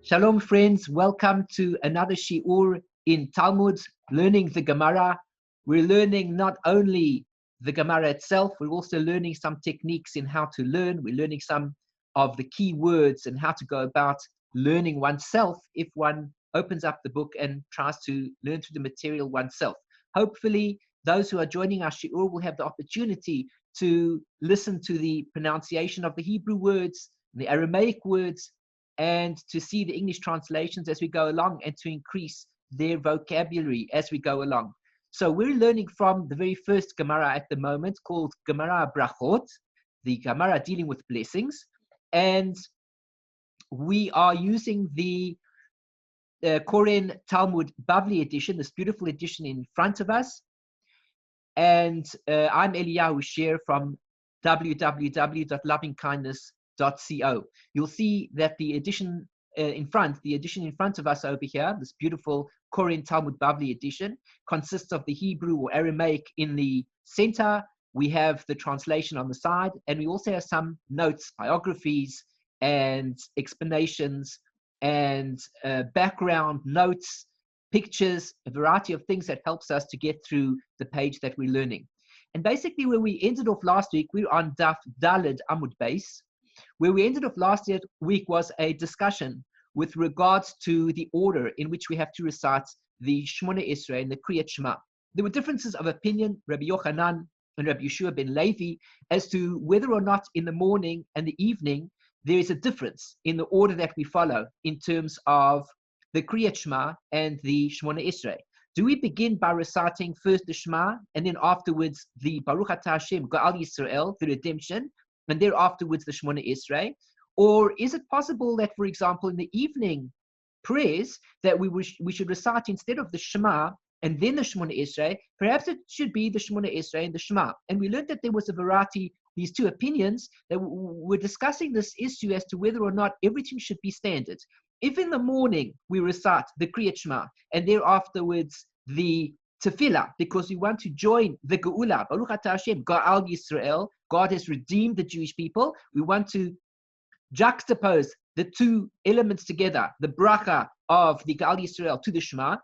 Shalom, friends. Welcome to another shiur in Talmud, learning the Gemara. We're learning not only the Gemara itself, we're also learning some techniques in how to learn. We're learning some of the key words and how to go about learning oneself if one opens up the book and tries to learn through the material oneself. Hopefully, those who are joining our shiur will have the opportunity to listen to the pronunciation of the Hebrew words, the Aramaic words, and to see the English translations as we go along and to increase their vocabulary as we go along. So we're learning from the very first Gemara at the moment called Gemara Berachot, the Gemara dealing with blessings. And we are using the Koren Talmud Bavli edition, this beautiful edition in front of us. And I'm Eliyahu Sher from www.lovingkindness.co. You'll see that the edition in front of us over here, this beautiful Koren Talmud Bavli edition, consists of the Hebrew or Aramaic in the center. We have the translation on the side, and we also have some notes, biographies, and explanations, and background notes, pictures, a variety of things that helps us to get through the page that we're learning. And basically, where we ended off last week, we're on Daf Daled Amud Beis. Where we ended off last week was a discussion with regards to the order in which we have to recite the Shemoneh Esrei and the Kriat Shema. There were differences of opinion, Rabbi Yochanan and Rabbi Yeshua ben Levi, as to whether or not in the morning and the evening there is a difference in the order that we follow in terms of the Kriat Shema and the Shemoneh Esrei. Do we begin by reciting first the Shema and then afterwards the Berachot Hashem, Geulah Yisrael, the redemption, and there afterwards the Shemoneh Esrei? Or is it possible that, for example, in the evening prayers that we should recite instead of the Shema and then the Shemoneh Esrei, perhaps it should be the Shemoneh Esrei and the Shema? And we learned that there was a variety, these two opinions, that we're discussing this issue as to whether or not everything should be standard. If in the morning we recite the Kriat Shema and there afterwards the Tefillah, because we want to join the Geulah, Baruch Hashem, Geulah Yisrael, God has redeemed the Jewish people. We want to juxtapose the two elements together, the bracha of the Geulah Yisrael to the Shema.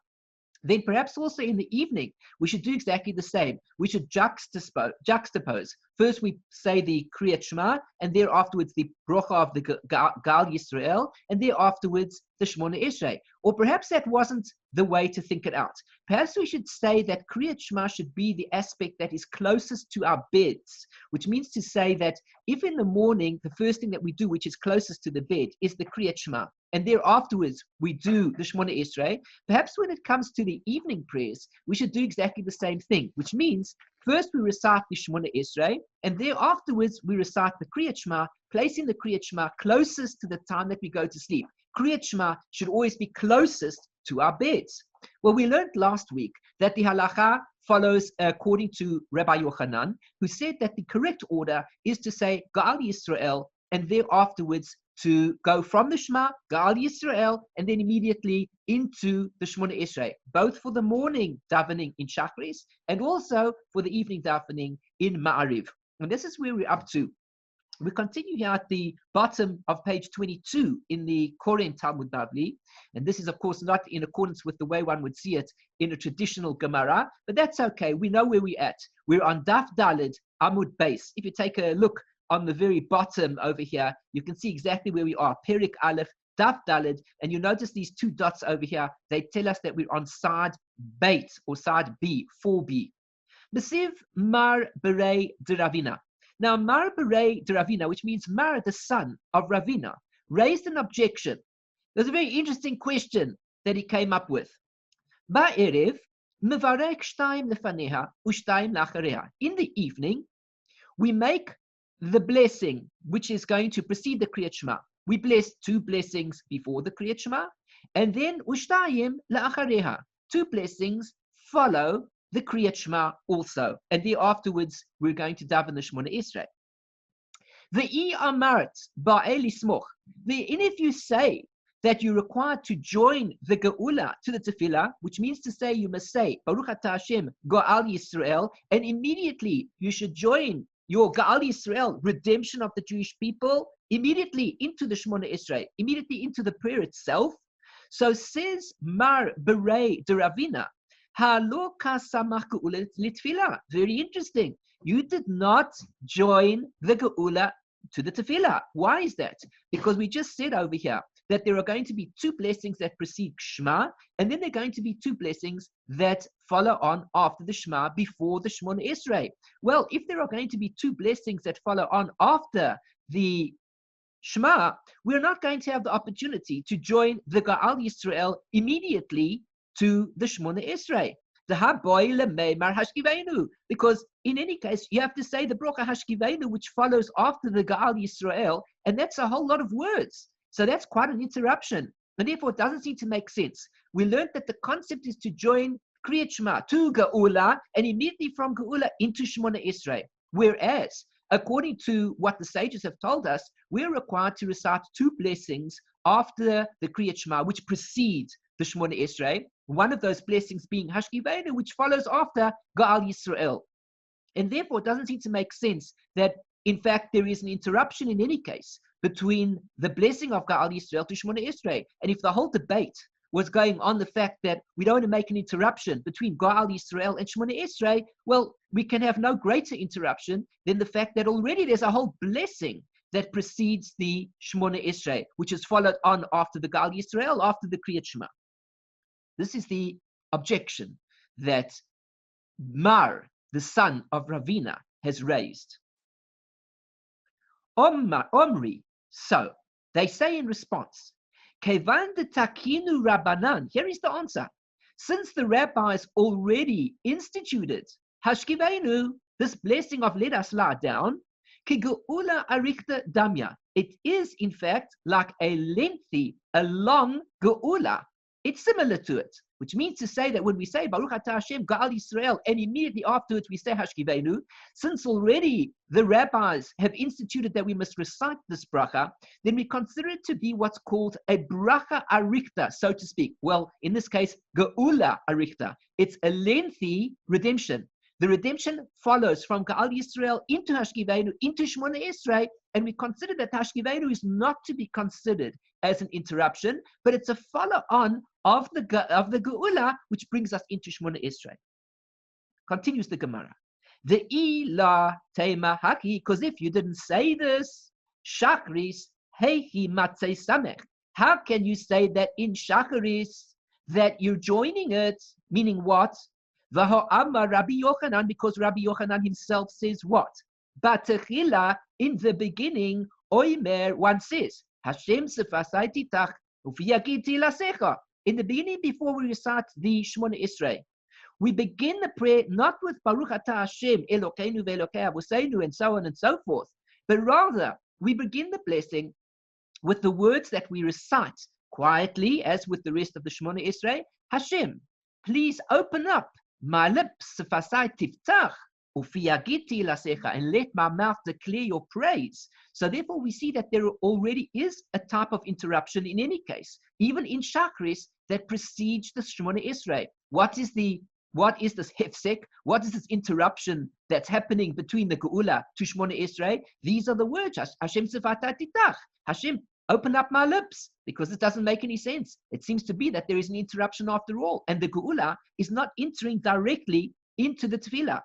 Then perhaps also in the evening, we should do exactly the same. We should juxtapose. First we say the Kriat Shema, and there afterwards the bracha of the Geulah Yisrael, and there afterwards the Shemoneh Esrei. Or perhaps that wasn't the way to think it out. Perhaps we should say that Kriat Shema should be the aspect that is closest to our beds, which means to say that if in the morning, the first thing that we do, which is closest to the bed, is the Kriat Shema, and there afterwards we do the Shemoneh Esrei, perhaps when it comes to the evening prayers, we should do exactly the same thing, which means first we recite the Shemoneh Esrei, and there afterwards we recite the Kriat Shema, placing the Kriat Shema closest to the time that we go to sleep. Kriat Shema should always be closest to our beds. Well, we learned last week that the halacha follows according to Rabbi Yochanan, who said that the correct order is to say Geulah Yisrael, and there afterwards to go from the Shema, Geulah Yisrael, and then immediately into the Shemoneh Esrei, both for the morning davening in Shachris and also for the evening davening in Ma'ariv. And this is where we're up to. We continue here at the bottom of page 22 in the Koren Talmud Bavli. And this is, of course, not in accordance with the way one would see it in a traditional Gemara, but that's okay. We know where we're at. We're on Daf Daled Amud Beis. If you take a look on the very bottom over here, you can see exactly where we are. Perik Aleph, Daf Daled, and you notice these two dots over here. They tell us that we're on side Beit, or side B, 4B. Besiv Mar Berei de Ravina. Now, Mar Berei de Ravina, which means Mar, the son of Ravina, raised an objection. There's a very interesting question that he came up with. Ba'erev, mevarek shtayim lefaneha, ushtayim lachareha. In the evening, we make the blessing, which is going to precede the Kriat Shema. We bless two blessings before the Kriat Shema, and then ushtayim lachareha. Two blessings follow the Kriat Shema also, and there afterwards we're going to daven the Shemoneh Esrei. Ve'i amaret ba'el ismoch. And if you say that you're required to join the Geulah to the Tefillah, which means to say you must say Baruch Hashem Geulah Yisrael, and immediately you should join your Geulah Yisrael, redemption of the Jewish people, immediately into the Shemoneh Esrei, immediately into the prayer itself. So says Mar Berei de Ravina, Halo kasamach Geulah litfilah. Very interesting. You did not join the Geulah to the tefillah. Why is that? Because we just said over here that there are going to be two blessings that precede Shema, and then there are going to be two blessings that follow on after the Shema, before the Shemoneh Esrei. Well, if there are going to be two blessings that follow on after the Shema, we're not going to have the opportunity to join the Geulah Yisrael immediately to the Shemoneh Esrei. The Haboy Lemeimar Hashkivenu, because in any case you have to say the Bracha Hashkivenu, which follows after the Geulah Yisrael, and that's a whole lot of words. So that's quite an interruption, and therefore it doesn't seem to make sense. We learned that the concept is to join Kriat Shema to Geulah, and immediately from Geulah into Shemoneh Esrei. Whereas, according to what the sages have told us, we're required to recite two blessings after the Kriat Shema, which precedes the Shemoneh Esrei. One of those blessings being Hashkivenu, which follows after Geulah Yisrael. And therefore, it doesn't seem to make sense that, in fact, there is an interruption in any case between the blessing of Geulah Yisrael to Shemoneh Esrei. And if the whole debate was going on the fact that we don't want to make an interruption between Geulah Yisrael and Shemoneh Esrei, well, we can have no greater interruption than the fact that already there's a whole blessing that precedes the Shemoneh Esrei, which is followed on after the Geulah Yisrael, after the Kriat Shema. This is the objection that Mar, the son of Ravina, has raised. Omri, so they say in response, Kevan de takinu Rabbanan, here is the answer. Since the rabbis already instituted Hashkivenu, this blessing of let us lie down, Geulah Arichta damya, it is in fact like a long Geulah. It's similar to it, which means to say that when we say Baruch Atah Hashem, Geulah Yisrael, and immediately afterwards we say Hashkivenu, since already the rabbis have instituted that we must recite this bracha, then we consider it to be what's called a bracha arichta, so to speak. Well, in this case, Geulah arichta. It's a lengthy redemption. The redemption follows from Geulah Yisrael into Hashkivenu, into Shemoneh Esrei, and we consider that Hashkivenu is not to be considered as an interruption, but it's a follow-on of the Geulah, which brings us into Shemoneh Esrei. Continues the Gemara. The ila tema haki, because if you didn't say this, shachris heihi matzei samech. How can you say that in shachris that you're joining it? Meaning what? V'ho'amar Rabbi Yochanan, because Rabbi Yochanan himself says what? Batechila, in the beginning, oimer, one says, Hashem Sefatai Tiftach ufiyagiti lasecha. In the beginning, before we recite the Shemoneh Esrei, we begin the prayer not with Baruch Atah Hashem Elokeinu ve'Elokei Avuseinu and so on and so forth, but rather we begin the blessing with the words that we recite quietly, as with the rest of the Shemoneh Esrei. Hashem, please open up my lips, Sefatai Tiftach, and let my mouth declare your praise. So therefore we see that there already is a type of interruption in any case, even in Shachris, that precedes the Shemoneh Esrei. What is this hefsek? What is this interruption that's happening between the Geulah to Shemoneh Esrei? These are the words, Hashem Sefatai Tiftach. Hashem, open up my lips, because it doesn't make any sense. It seems to be that there is an interruption after all, and the Geulah is not entering directly into the tefillah.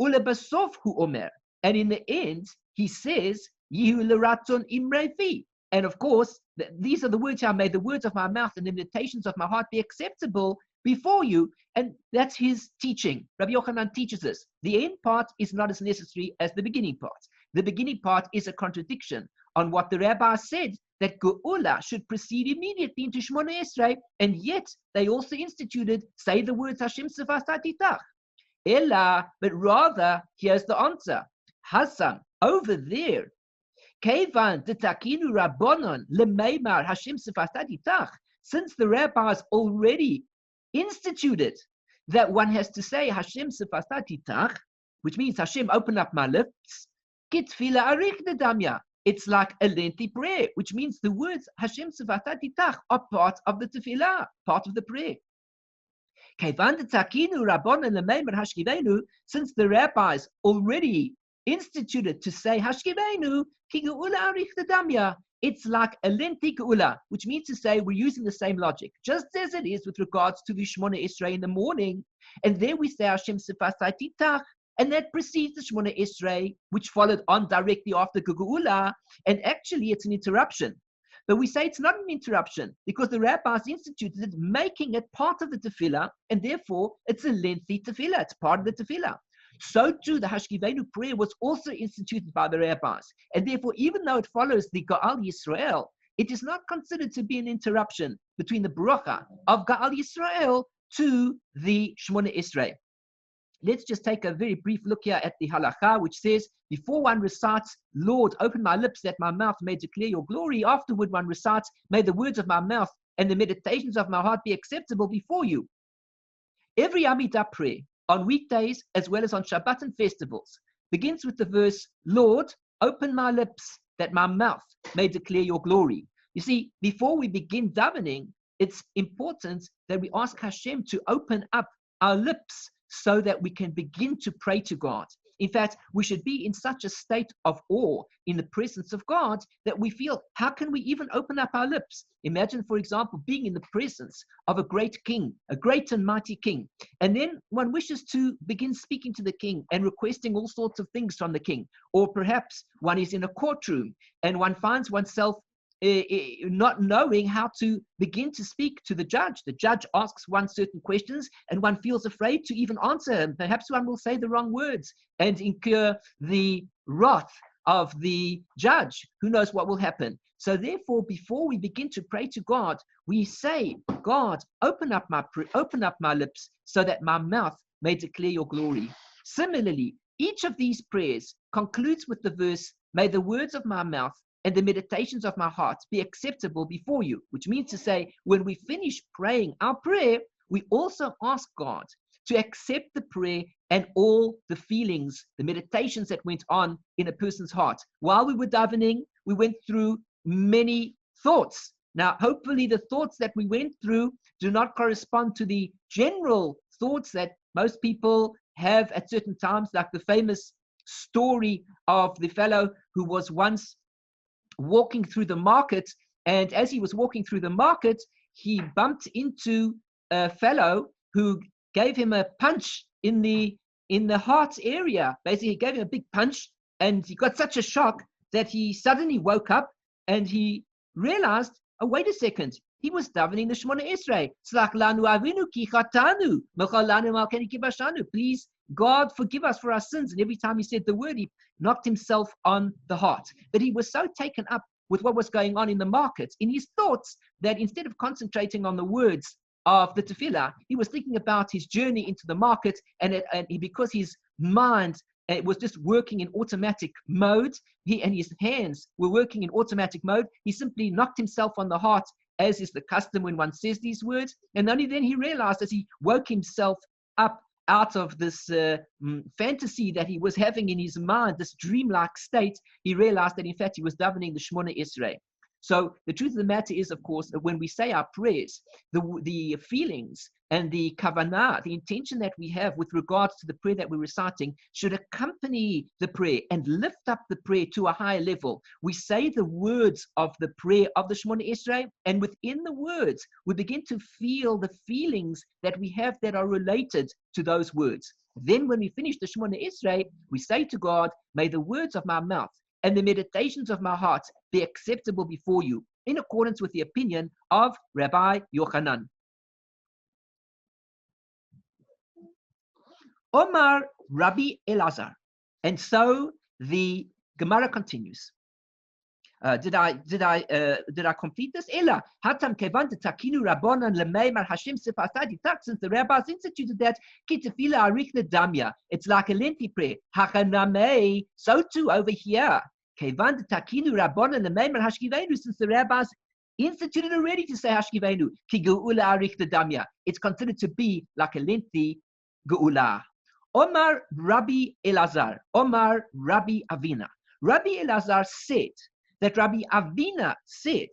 Ulebasof hu omer, and in the end he says, Yihu leratzon imrefi. And of course, these are the words I made, the words of my mouth and the meditations of my heart be acceptable before you. And that's his teaching. Rabbi Yochanan teaches us. The end part is not as necessary as the beginning part. The beginning part is a contradiction on what the rabbi said, that Geulah should proceed immediately into Shemoneh Esrei, and yet they also instituted, say the words Hashem Sefatai Tiftach. Ella, but rather, here's the answer. Hasam, over there. Kevan de takinu rabbonon lemeimar Hashem Sefatai Tiftach. Since the rabbis already instituted that one has to say Hashem Sefatai Tiftach, which means Hashem, open up my lips. Kitfila Arichta damya. It's like a lengthy prayer, which means the words Hashem Sefatai Tiftach are part of the tefillah, part of the prayer. Since the rabbis already instituted to say Hashkivenu ki Geulah Arichta damya. It's like a lengthy Geulah, which means to say we're using the same logic, just as it is with regards to the Shemoneh Esrei in the morning. And there we say Hashem Sefatai Tiftach, and that precedes the Shemoneh Esrei, which followed on directly after Geulah. And actually, it's an interruption. But we say it's not an interruption because the rabbis instituted it, making it part of the tefillah, and therefore it's a lengthy tefillah. It's part of the tefillah. So too, the Hashkivenu prayer was also instituted by the rabbis. And therefore, even though it follows the Ga'al Yisrael, it is not considered to be an interruption between the bracha of Ga'al Yisrael to the Shemoneh Esrei. Let's just take a very brief look here at the halacha, which says, before one recites, Lord, open my lips that my mouth may declare your glory. Afterward, one recites, may the words of my mouth and the meditations of my heart be acceptable before you. Every Amidah prayer, on weekdays as well as on Shabbat and festivals, begins with the verse, Lord, open my lips that my mouth may declare your glory. You see, before we begin davening, it's important that we ask Hashem to open up our lips so that we can begin to pray to God. In fact, we should be in such a state of awe in the presence of God that we feel, how can we even open up our lips? Imagine, for example, being in the presence of a great king, a great and mighty king. And then one wishes to begin speaking to the king and requesting all sorts of things from the king. Or perhaps one is in a courtroom and one finds oneself not knowing how to begin to speak to the judge. The judge asks one certain questions and one feels afraid to even answer him. Perhaps one will say the wrong words and incur the wrath of the judge. Who knows what will happen? So therefore, before we begin to pray to God, we say, God, open up my lips so that my mouth may declare your glory. Similarly, each of these prayers concludes with the verse, may the words of my mouth and the meditations of my heart be acceptable before you, which means to say, when we finish praying our prayer, we also ask God to accept the prayer and all the feelings, the meditations that went on in a person's heart. While we were davening, we went through many thoughts. Now, hopefully the thoughts that we went through do not correspond to the general thoughts that most people have at certain times, like the famous story of the fellow who was once walking through the market, and as he was walking through the market, he bumped into a fellow who gave him a punch in the heart area. Basically, he gave him a big punch, and he got such a shock that he suddenly woke up and he realized, oh, wait a second, he was davening the Shemoneh Esrei. Please, God, forgive us for our sins. And every time he said the word, he knocked himself on the heart. But he was so taken up with what was going on in the market, in his thoughts, that instead of concentrating on the words of the tefillah, he was thinking about his journey into the market, because his mind was just working in automatic mode, and his hands were working in automatic mode, he simply knocked himself on the heart, as is the custom when one says these words. And only then he realized, as he woke himself up out of this fantasy that he was having in his mind, this dreamlike state, he realized that in fact he was davening the Shemoneh Esrei. So the truth of the matter is, of course, that when we say our prayers, the feelings and the kavanah, the intention that we have with regards to the prayer that we're reciting, should accompany the prayer and lift up the prayer to a higher level. We say the words of the prayer of the Shemoneh Esrei, and within the words, we begin to feel the feelings that we have that are related to those words. Then when we finish the Shemoneh Esrei, we say to God, may the words of my mouth and the meditations of my heart be acceptable before you, in accordance with the opinion of Rabbi Yochanan. Omar Rabbi Eleazar. And so the Gemara continues. Did I complete this? Ella hatam kevan takinu rabbanan lemeimar Hashem Sefatai Tiftach. Since the rabbis instituted that kitefila Arichta damya, it's like a lengthy prayer. Hachanamei, so too over here. Kevan takinu rabbanan lemeimar Hashkivenu. Since the rabbis instituted already to say Hashkivenu, ki Geulah Arichta damya, it's considered to be like a lengthy Geulah. Omar Rabbi Eleazar, Omar Rabbi Avina. Rabbi Eleazar said that Rabbi Avina said,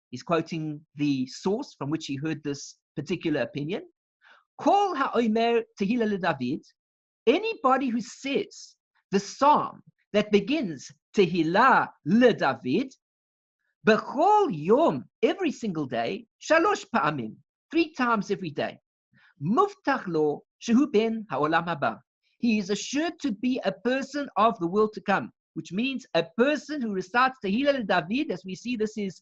he's quoting the source from which he heard this particular opinion, Kol ha'omer tehillah leDavid, anybody who says the psalm that begins Tehillah LeDavid, B'chol Yom, every single day, Shalosh Pa'amim, 3 times every day. Muftach lo shehu ben ha'olam haba. He is assured to be a person of the world to come, which means a person who recites Tehillah LeDavid, as we see this is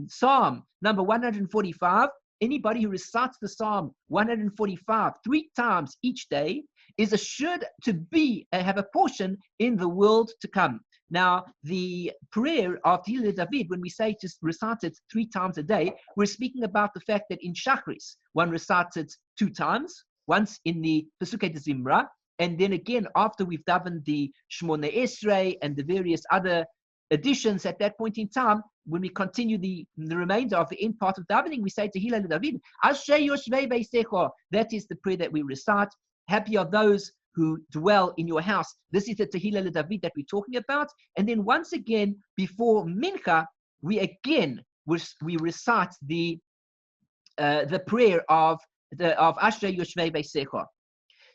Psalm number 145. Anybody who recites the Psalm 145 3 times each day is assured to be have a portion in the world to come. Now, the prayer of Tehillah David, when we say to recite it 3 times a day, we're speaking about the fact that in Shachris, one recites it 2 times, once in the Pesukei de Zimra, and then again after we've davened the Shemoneh Esrei and the various other additions at that point in time. When we continue the remainder of the end part of davening, we say Tehillah David, Asher Yoshvei Beisecho. That is the prayer that we recite. Happy are those who dwell in your house. This is the Tehillah David that we're talking about. And then once again, before Mincha, we recite the prayer of Asher Yoshvei Beisecho.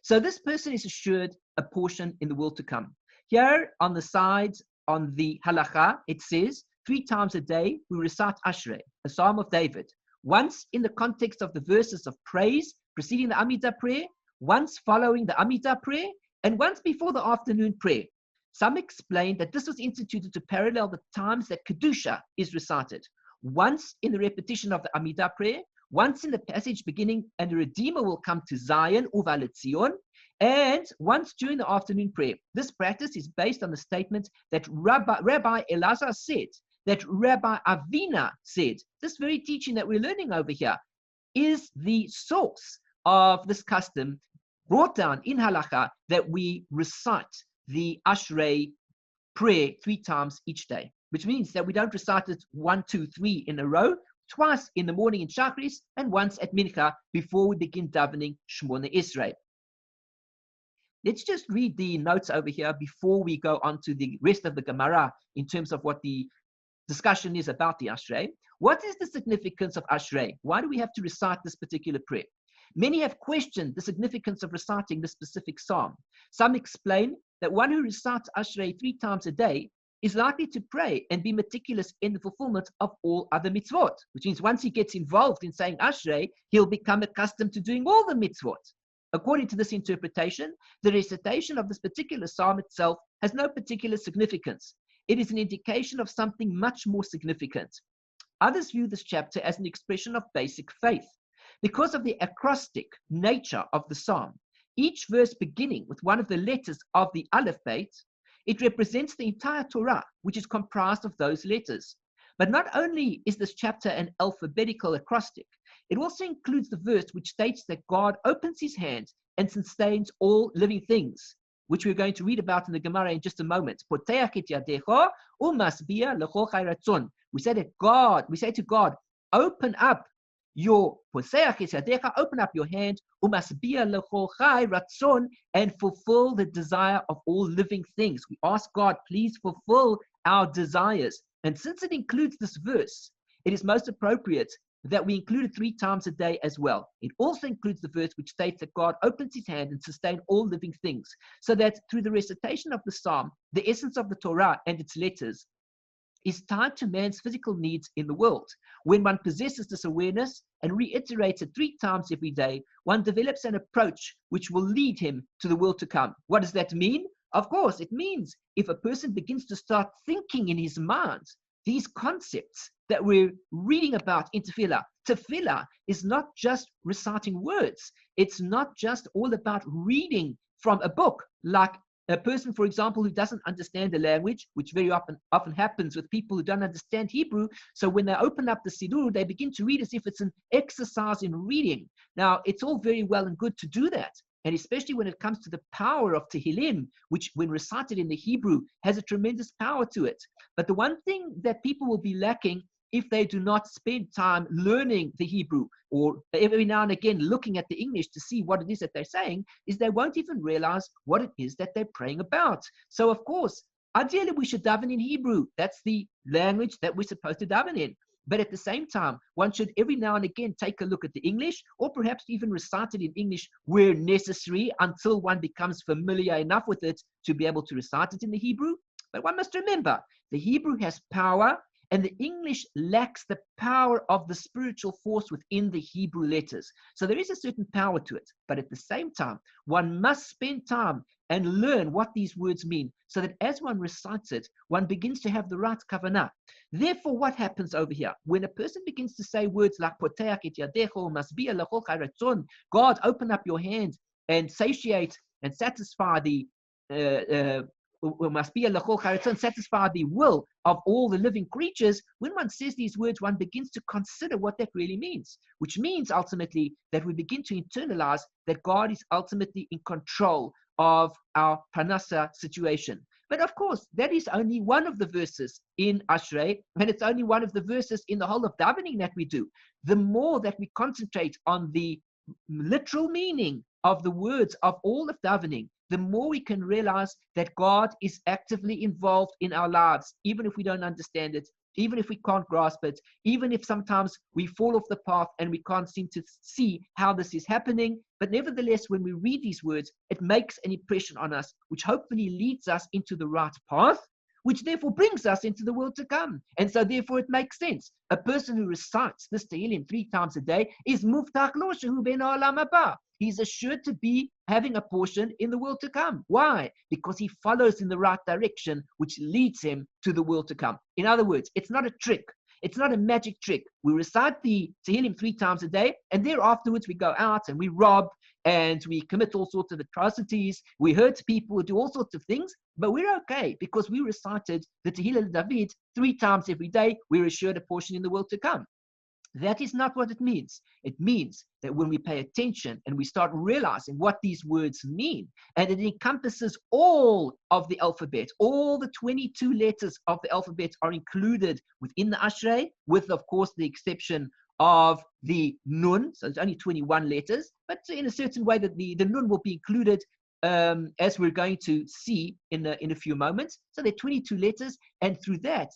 So this person is assured a portion in the world to come. Here on the side, on the halacha, it says 3 times a day we recite Ashrei, a psalm of David. Once in the context of the verses of praise preceding the Amidah prayer, once following the Amidah prayer, and once before the afternoon prayer. Some explain that this was instituted to parallel the times that Kedusha is recited. Once in the repetition of the Amidah prayer, once in the passage beginning, and the Redeemer will come to Zion, Uva Letzion, and once during the afternoon prayer. This practice is based on the statement that Rabbi Eleazar said, that Rabbi Avina said. This very teaching that we're learning over here is the source of this custom brought down in halacha that we recite the Ashrei prayer 3 times each day, which means that we don't recite it 1, 2, 3 in a row, twice in the morning in Shachris, and once at Mincha before we begin davening Shemoneh Esrei. Let's just read the notes over here before we go on to the rest of the Gemara in terms of what the discussion is about the Ashrei. What is the significance of Ashrei? Why do we have to recite this particular prayer? Many have questioned the significance of reciting this specific psalm. Some explain that one who recites Ashrei 3 times a day is likely to pray and be meticulous in the fulfillment of all other mitzvot, which means once he gets involved in saying Ashrei, he'll become accustomed to doing all the mitzvot. According to this interpretation, the recitation of this particular psalm itself has no particular significance. It is an indication of something much more significant. Others view this chapter as an expression of basic faith. Because of the acrostic nature of the psalm, each verse beginning with one of the letters of the Aleph Beit, it represents the entire Torah, which is comprised of those letters. But not only is this chapter an alphabetical acrostic, it also includes the verse which states that God opens his hands and sustains all living things, which we're going to read about in the Gemara in just a moment. We say to God, open up your open up your hand, and fulfill the desire of all living things. We ask God, please fulfill our desires. And since it includes this verse, it is most appropriate that we include it 3 times a day as well. It also includes the verse which states that God opens his hand and sustains all living things, so that through the recitation of the psalm, the essence of the Torah and its letters is tied to man's physical needs in the world. When one possesses this awareness and reiterates it 3 times every day, one develops an approach which will lead him to the world to come. What does that mean? Of course, it means if a person begins to start thinking in his mind these concepts that we're reading about in tefillah. Tefillah is not just reciting words. It's not just all about reading from a book, like a person, for example, who doesn't understand the language, which very often happens with people who don't understand Hebrew. So when they open up the Siddur, they begin to read as if it's an exercise in reading. Now, it's all very well and good to do that. And especially when it comes to the power of Tehillim, which when recited in the Hebrew has a tremendous power to it. But the one thing that people will be lacking if they do not spend time learning the Hebrew, or every now and again looking at the English to see what it is that they're saying, is they won't even realize what it is that they're praying about. So of course, ideally we should daven in Hebrew. That's the language that we're supposed to daven in. But at the same time, one should every now and again take a look at the English, or perhaps even recite it in English where necessary, until one becomes familiar enough with it to be able to recite it in the Hebrew. But one must remember, the Hebrew has power, and the English lacks the power of the spiritual force within the Hebrew letters. So there is a certain power to it. But at the same time, one must spend time and learn what these words mean, so that as one recites it, one begins to have the right kavanah. Therefore, what happens over here? When a person begins to say words like poteach et yadecho, masbi'a lachol charatzon, God, open up your hand and satiate and satisfy the satisfy the will of all the living creatures. When one says these words, one begins to consider what that really means, which means ultimately that we begin to internalize that God is ultimately in control of our parnasa situation. But of course, that is only one of the verses in Ashrei, and it's only one of the verses in the whole of davening that we do. The more that we concentrate on the literal meaning of the words of all of davening, the more we can realize that God is actively involved in our lives, even if we don't understand it, even if we can't grasp it, even if sometimes we fall off the path and we can't seem to see how this is happening. But nevertheless, when we read these words, it makes an impression on us, which hopefully leads us into the right path, which therefore brings us into the world to come. And so therefore it makes sense. A person who recites this Tehillim 3 times a day is muftach lo shehu ben ha'olam haba. He's assured to be having a portion in the world to come. Why? Because he follows in the right direction, which leads him to the world to come. In other words, it's not a trick. It's not a magic trick. We recite the Tehillim 3 times a day, and thereafterwards we go out and we rob and we commit all sorts of atrocities. We hurt people, we do all sorts of things, but we're okay because we recited the Tehillah David 3 times every day. We're assured a portion in the world to come. That is not what it means. It means that when we pay attention and we start realizing what these words mean, and it encompasses all of the alphabet, all the 22 letters of the alphabet are included within the Ashrei, with, of course, the exception of the Nun. So it's only 21 letters, but in a certain way that the Nun will be included, as we're going to see in a few moments. So there are 22 letters, and through that,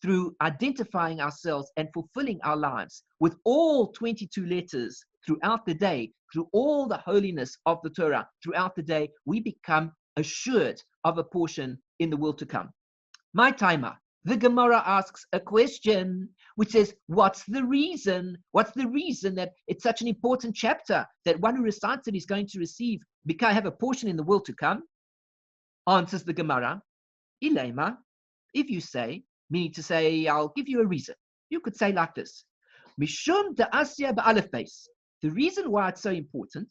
through identifying ourselves and fulfilling our lives with all 22 letters throughout the day, through all the holiness of the Torah throughout the day, we become assured of a portion in the world to come. My timer. The Gemara asks a question which says, what's the reason? What's the reason that it's such an important chapter that one who recites it is going to receive, have a portion in the world to come? Answers the Gemara, Ilema, if you say, meaning to say, I'll give you a reason. You could say like this: Mishum da'asya ba'alef beis. The reason why it's so important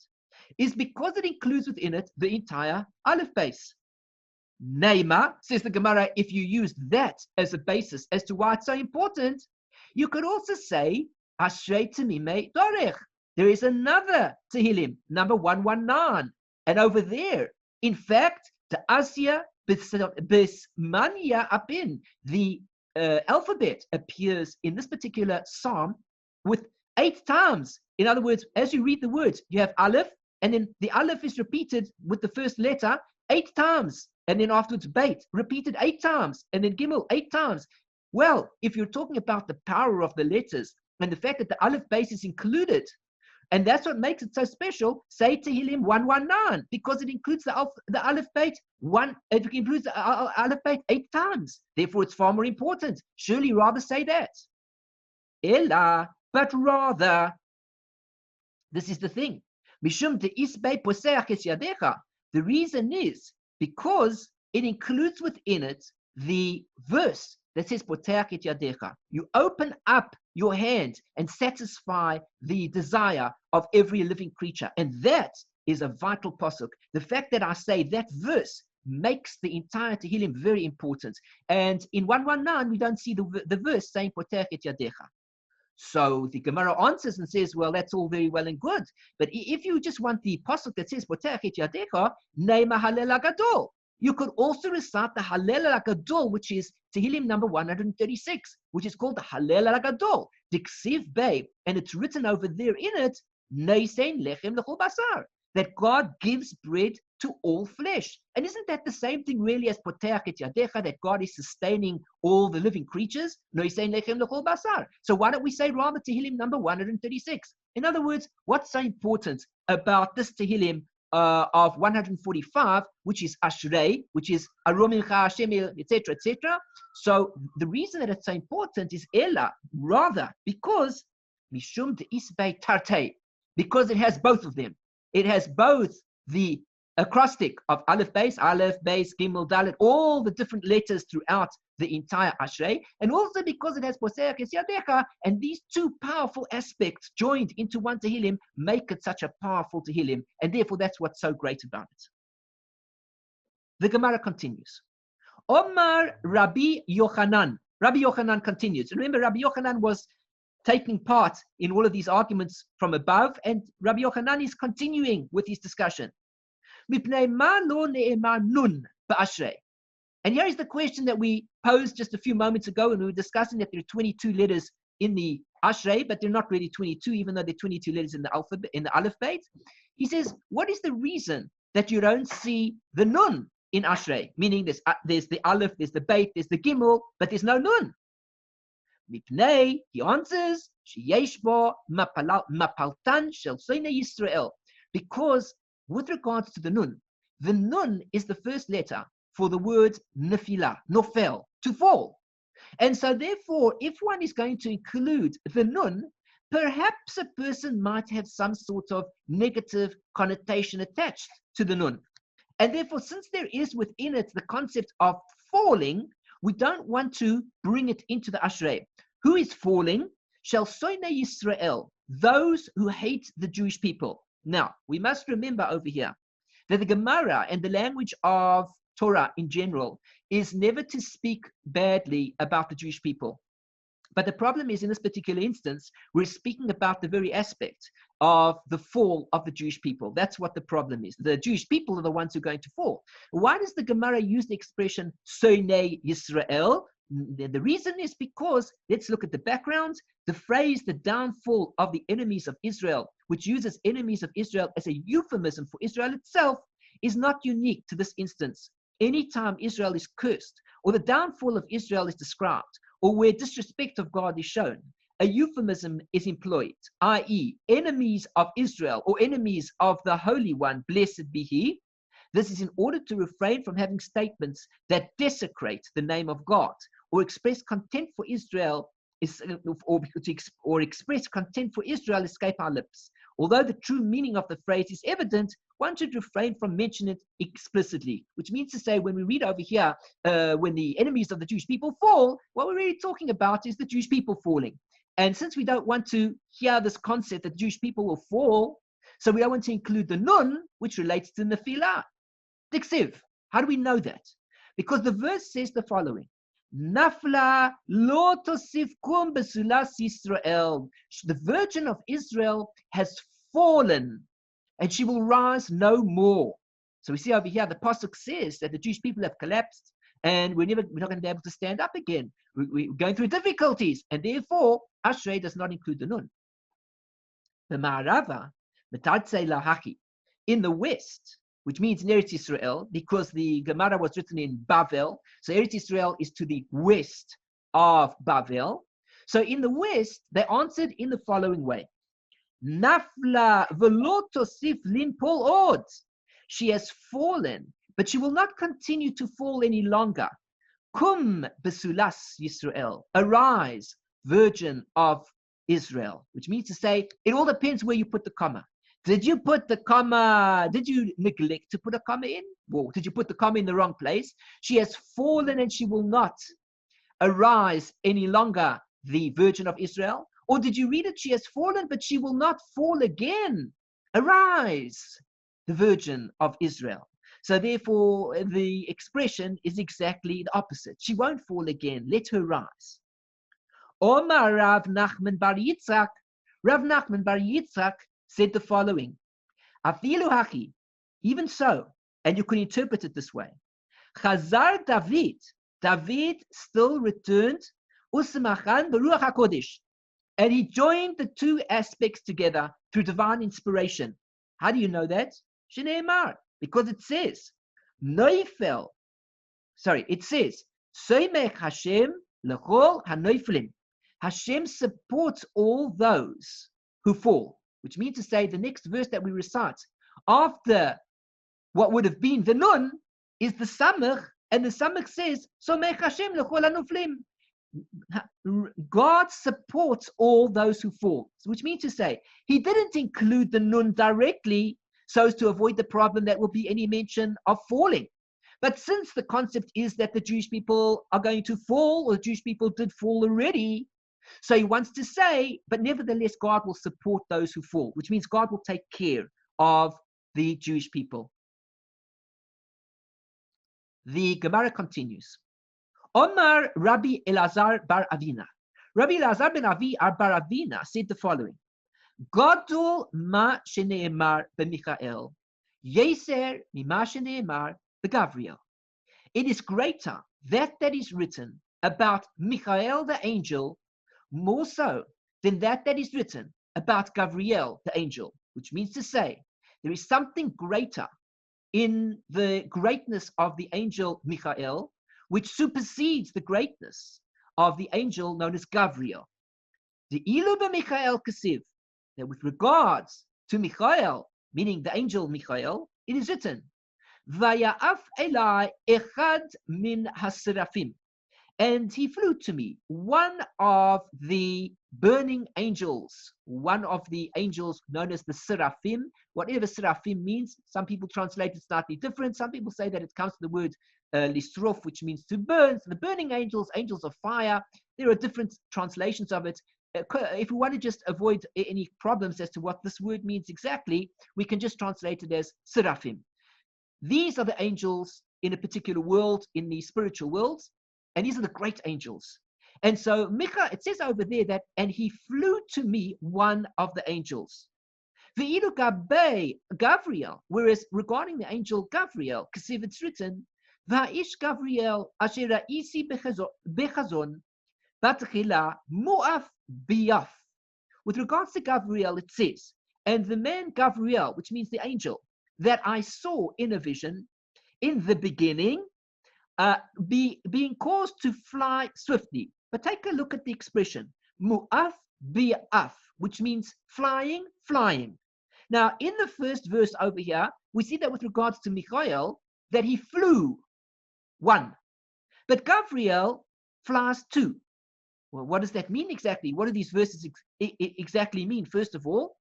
is because it includes within it the entire alef beis. Neima, says the Gemara, if you use that as a basis as to why it's so important, you could also say, Ashrei Tamimei Dorech. There is another Tehillim, number 119. And over there, in fact, the Asya Bismania Abin, the alphabet appears in this particular psalm with 8 times. In other words, as you read the words, you have Aleph, and then the Aleph is repeated with the first letter 8 times, and then afterwards Beit, repeated 8 times, and then Gimel 8 times. Well, if you're talking about the power of the letters and the fact that the Aleph base is included, and that's what makes it so special, say Tehillim 119, because it includes the Aleph Beit it includes the Aleph Beit 8 times. Therefore, it's far more important. Surely rather say that. Ella, but rather, this is the thing. Mishum de'isbei poseach es yadecha. The reason is because it includes within it the verse that says poteach et yadecha. You open up your hand and satisfy the desire of every living creature. And that is a vital pasuk. The fact that I say that verse makes the entire Tehillim very important. And in 119, we don't see the verse saying poteach et yadecha. So the Gemara answers and says, well, that's all very well and good. But if you just want the pasuk that says poteach et yadecha, neima halel hagadol. You could also recite the Halel HaGadol, which is Tehillim number 136, which is called the Halel HaGadol, Diksiv Bei, and it's written over there in it, Neisen Lechem L'chol Basar, that God gives bread to all flesh. And isn't that the same thing really as poteach et yadecha, that God is sustaining all the living creatures? So why don't we say rather Tehillim number 136? In other words, what's so important about this Tehillim of 145, which is Ashrei, which is Aromincha Hashem, etc., etc.? So the reason that it's so important is Ella, rather because Mishum de Isbei Tarte, because it has both of them. It has both the acrostic of Aleph, Beis, Gimel, Dalet, all the different letters throughout the entire Ashrei, and also because it has Poseach es Yadecha, and these two powerful aspects joined into one Tehillim make it such a powerful Tehillim, and therefore that's what's so great about it. The Gemara continues. Omar Rabbi Yochanan. Rabbi Yochanan continues. Remember, Rabbi Yochanan was taking part in all of these arguments from above, and Rabbi Yochanan is continuing with his discussion. And here is the question that we posed just a few moments ago, and we were discussing that there are 22 letters in the Ashrei, but they're not really 22, even though there are 22 letters in the alphabet, in the Aleph Beit. He says, what is the reason that you don't see the Nun in Ashrei? Meaning there's the Aleph, there's the Beit, there's the Gimel, but there's no Nun. Mipnei, he answers, sheyesh bo mapaltan shel Somech Yisrael. Because with regards to the Nun is the first letter for the word nefila, nofel, to fall. And so therefore, if one is going to include the Nun, perhaps a person might have some sort of negative connotation attached to the Nun. And therefore, since there is within it the concept of falling, we don't want to bring it into the Ashrei. Who is falling? Shall Somech Yisrael, those who hate the Jewish people. Now, we must remember over here that the Gemara and the language of Torah in general is never to speak badly about the Jewish people. But the problem is, in this particular instance, we're speaking about the very aspect of the fall of the Jewish people. That's what the problem is. The Jewish people are the ones who are going to fall. Why does the Gemara use the expression Somech Yisrael? The reason is because, let's look at the background. The phrase, the downfall of the enemies of Israel, which uses enemies of Israel as a euphemism for Israel itself, is not unique to this instance. Anytime Israel is cursed, or the downfall of Israel is described, or where disrespect of God is shown, a euphemism is employed, i.e., enemies of Israel, or enemies of the Holy One, blessed be He. This is in order to refrain from having statements that desecrate the name of God, or express contempt for Israel, or express contempt for Israel escape our lips. Although the true meaning of the phrase is evident, one should refrain from mentioning it explicitly, which means to say, when we read over here, when the enemies of the Jewish people fall, what we're really talking about is the Jewish people falling. And since we don't want to hear this concept that Jewish people will fall, so we don't want to include the Nun, which relates to Nefilah. Diksiv. How do we know that? Because the verse says the following. Nafla lo tosif kum besulas Yisrael. The Virgin of Israel has fallen, and she will rise no more. So we see over here, the pasuk says that the Jewish people have collapsed, and we're not going to be able to stand up again. We're going through difficulties, and therefore, Ashrei does not include the Nun. The Ma'arava, Metatzei lahaki, in the west, which means in Eretz Yisrael, because the Gemara was written in Bavel, so Eretz Yisrael is to the west of Bavel. So in the west, they answered in the following way. Nafla velo tosif limpol od. She has fallen, but she will not continue to fall any longer. Kum besulas Yisrael. Arise, Virgin of Israel. Which means to say, it all depends where you put the comma. Did you put the comma, did you neglect to put a comma in? Or did you put the comma in the wrong place? She has fallen and she will not arise any longer, the Virgin of Israel. Or did you read it? She has fallen, but she will not fall again. Arise, the Virgin of Israel. So therefore, the expression is exactly the opposite. She won't fall again. Let her rise. Omar Rav Nachman bar Yitzchak. Rav Nachman bar Yitzchak said the following. Afilu haki, even so, and you can interpret it this way. Chazar David. David still returned. Usemachan beruach hakodesh. And he joined the two aspects together through divine inspiration. How do you know that? Shneimar, because it says, Noifel, it says, Somech Hashem lechol hanoiflim. Hashem supports all those who fall, which means to say the next verse that we recite after what would have been the nun is the Samech, and the Samech says, Somech Hashem lechol hanoflim. God supports all those who fall, which means to say he didn't include the nun directly so as to avoid the problem that will be any mention of falling. But since the concept is that the Jewish people are going to fall, or the Jewish people did fall already, so he wants to say, but nevertheless, God will support those who fall, which means God will take care of the Jewish people. The Gemara continues. Omar Rabbi Eleazar bar Avina. Rabbi Eleazar ben bar Avina said the following: Gadol ma sheneemar b'Michael, Yetzer mima sheneemar b'Gavriel. It is greater that is written about Michael the angel, more so than that is written about Gavriel the angel, which means to say there is something greater in the greatness of the angel Michael, which supersedes the greatness of the angel known as Gavriel. The ilu b'Michael kasiv, that with regards to Michael, meaning the angel Michael, it is written, Vaya'af elai echad min hasirafim, and he flew to me, one of the burning angels, one of the angels known as the Seraphim. Whatever Seraphim means, some people translate it slightly different. Some people say that it comes from the word lisrof, which means to burn. So the burning angels, angels of fire, there are different translations of it. If we want to just avoid any problems as to what this word means exactly, we can just translate it as Seraphim. These are the angels in a particular world, in the spiritual worlds. And these are the great angels. And so Micha, it says over there that, and he flew to me, one of the angels. Ve'ilu gabe Gavriel, whereas regarding the angel Gavriel, kasiv it's written, Va'ish Gavriel asher ra'isi bechazon batchila mu'af biyaf. With regards to Gavriel, it says, and the man Gavriel, which means the angel, that I saw in a vision in the beginning, being caused to fly swiftly. But take a look at the expression, mu'af bi'af, which means flying, flying. Now, in the first verse over here, we see that with regards to Michael, that he flew one. But Gavriel flies two. Well, what does that mean exactly? What do these verses exactly mean? First of all,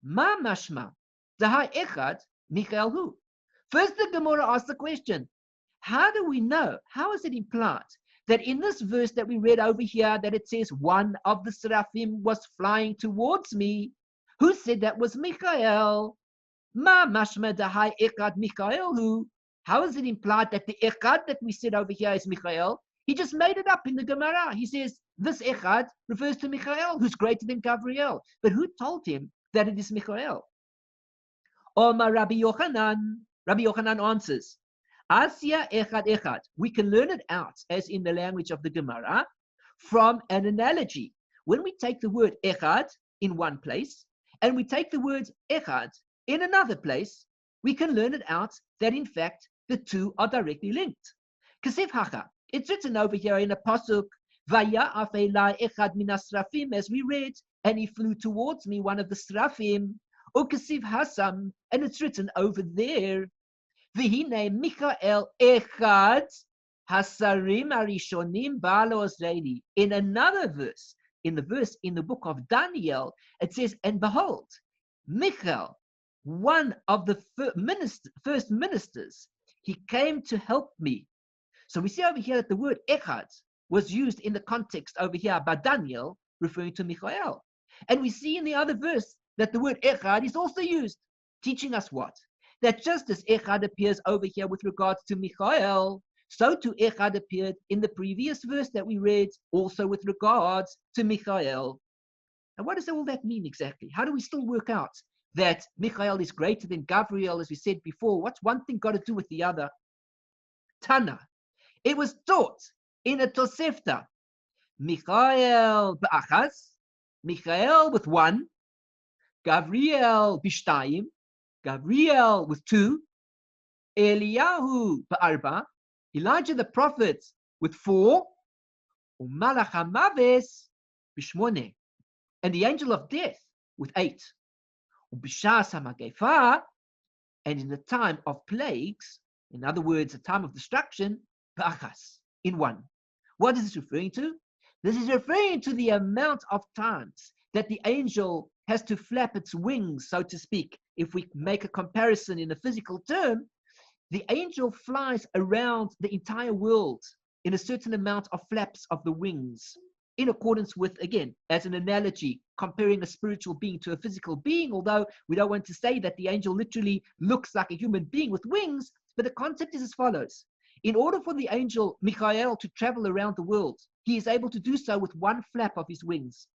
ma mashma, dahai echad, Michael hu. First, the Gemara asks the question, how do we know? How is it implied that in this verse that we read over here, that it says one of the seraphim was flying towards me? Who said that was Michael? Ma mashma dahai echad Michael hu. How is it implied that the echad that we said over here is Michael? He just made it up in the Gemara. He says this echad refers to Michael, who's greater than Gavriel. But who told him that it is Michael? Omar Rabbi Yochanan. Rabbi Yochanan answers, Asya echad echad. We can learn it out, as in the language of the Gemara, from an analogy. When we take the word echad in one place, and we take the word echad in another place, we can learn it out that in fact the two are directly linked. Kasef hacha. It's written over here in a pasuk, Vaya'af elai echad min hasrafim, as we read, and he flew towards me, one of the srafim. Ukasiv hasam, and it's written over there, V'hine Michael echad hasarim arishonim ba'alo Israeli. In another verse, in the book of Daniel, it says, and behold, Michael, one of the first ministers, he came to help me. So we see over here that the word echad was used in the context over here by Daniel, referring to Michael. And we see in the other verse that the word echad is also used, teaching us what? That just as echad appears over here with regards to Michael, so too echad appeared in the previous verse that we read, also with regards to Michael. And what does all that mean exactly? How do we still work out that Michael is greater than Gavriel, as we said before? What's one thing got to do with the other? Tana. It was taught in a Tosefta. Michael ba'achas, Michael with one, Gavriel b'shtayim, Gabriel with 2, Eliyahu ba'arba, Elijah the prophet with 4, Umalach hamaves b'shmoneh, and the angel of death with 8, Ubishas hamagefa, and in the time of plagues, in other words, the time of destruction, ba'achas, in 1. What is this referring to? This is referring to the amount of times that the angel has to flap its wings, so to speak. If we make a comparison in a physical term, the angel flies around the entire world in a certain amount of flaps of the wings, in accordance with, again, as an analogy, comparing a spiritual being to a physical being, although we don't want to say that the angel literally looks like a human being with wings, but the concept is as follows. In order for the angel Michael to travel around the world, he is able to do so with 1 flap of his wings.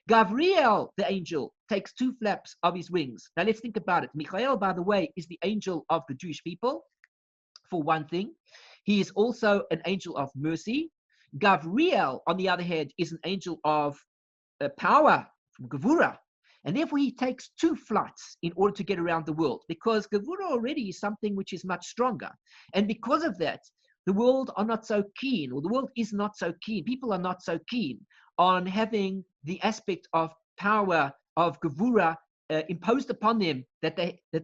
Gabriel, the angel, takes 2 flaps of his wings. Now let's think about it. Michael, by the way, is the angel of the Jewish people, for one thing. He is also an angel of mercy. Gabriel, on the other hand, is an angel of power, from Gevurah. And therefore he takes 2 flights in order to get around the world, because Gevurah already is something which is much stronger. And because of that, the world are not so keen, or the world is not so keen, people are not so keen on having the aspect of power of Gevurah imposed upon them, that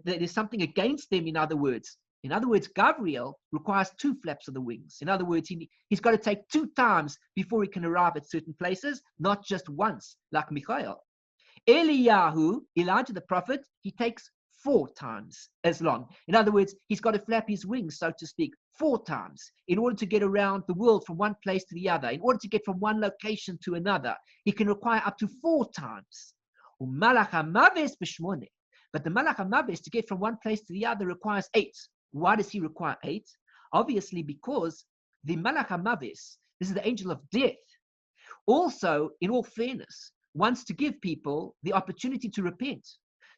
there's something against them, in other words. In other words, Gabriel requires 2 flaps of the wings. In other words, he's got to take 2 times before he can arrive at certain places, not just once, like Michael. Eliyahu, Elijah the prophet, he takes 4 times as long. In other words, he's got to flap his wings, so to speak, 4 times in order to get around the world from one place to the other. In order to get from one location to another, he can require up to 4 times. But the Malach HaMaves, to get from one place to the other, requires 8. Why does he require 8? Obviously, because the Malach HaMaves, this is the angel of death, also, in all fairness, wants to give people the opportunity to repent.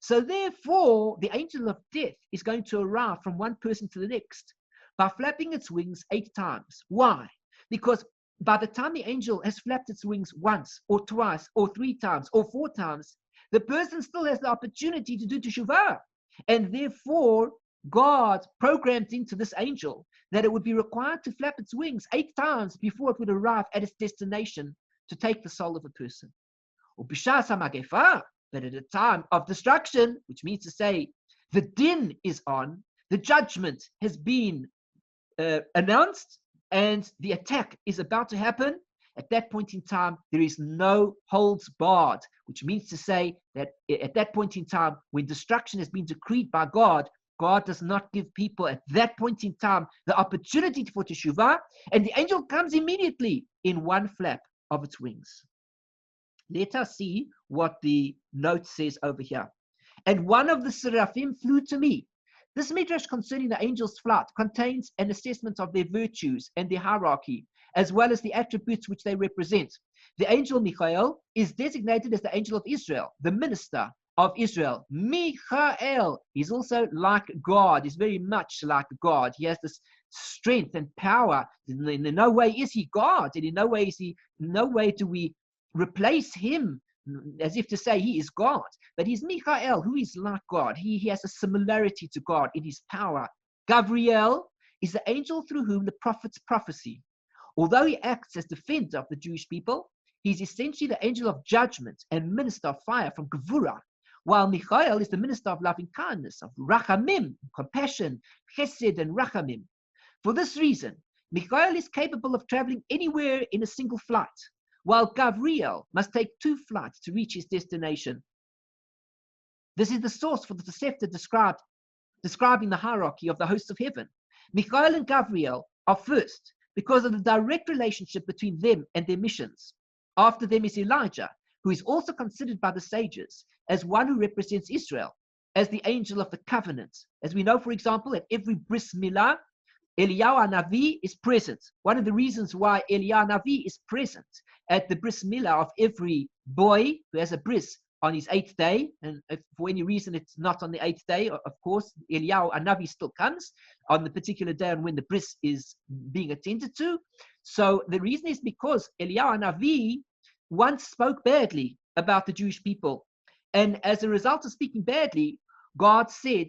So therefore, the angel of death is going to arrive from one person to the next by flapping its wings 8 times. Why? Because by the time the angel has flapped its wings once or twice or 3 times or 4 times, the person still has the opportunity to do teshuvah. And therefore, God programmed into this angel that it would be required to flap its wings 8 times before it would arrive at its destination to take the soul of a person. But at a time of destruction, which means to say the din is on, the judgment has been announced, and the attack is about to happen, at that point in time, there is no holds barred, which means to say that at that point in time, when destruction has been decreed by God, God does not give people at that point in time the opportunity for teshuvah, and the angel comes immediately in 1 flap of its wings. Let us see what the note says over here. And one of the seraphim flew to me. This midrash concerning the angel's flight contains an assessment of their virtues and their hierarchy, as well as the attributes which they represent. The angel Michael is designated as the angel of Israel, the minister of Israel. Michael is also like God, he's very much like God. He has this strength and power. In no way is he God, and in no way do we replace him as if to say he is God. But he's Michael, who is like God. He has a similarity to God in his power. Gabriel is the angel through whom the prophets prophesy. Although he acts as defender of the Jewish people, he's essentially the angel of judgment and minister of fire from Gevurah, while Michael is the minister of loving kindness, of rachamim, compassion, chesed, and rachamim. For this reason, Michael is capable of traveling anywhere in a single flight, while Gabriel must take 2 flights to reach his destination. This is the source for the Tosefta describing the hierarchy of the hosts of heaven. Michael and Gabriel are first because of the direct relationship between them and their missions. After them is Elijah, who is also considered by the sages as one who represents Israel, as the angel of the covenant. As we know, for example, at every bris milah, Eliyahu Navi is present. One of the reasons why Eliyahu Navi is present at the bris milah of every boy who has a bris on his 8th day, and if for any reason it's not on the 8th day, of course, Eliyahu Navi still comes on the particular day on when the bris is being attended to. So the reason is because Eliyahu Navi once spoke badly about the Jewish people. And as a result of speaking badly, God said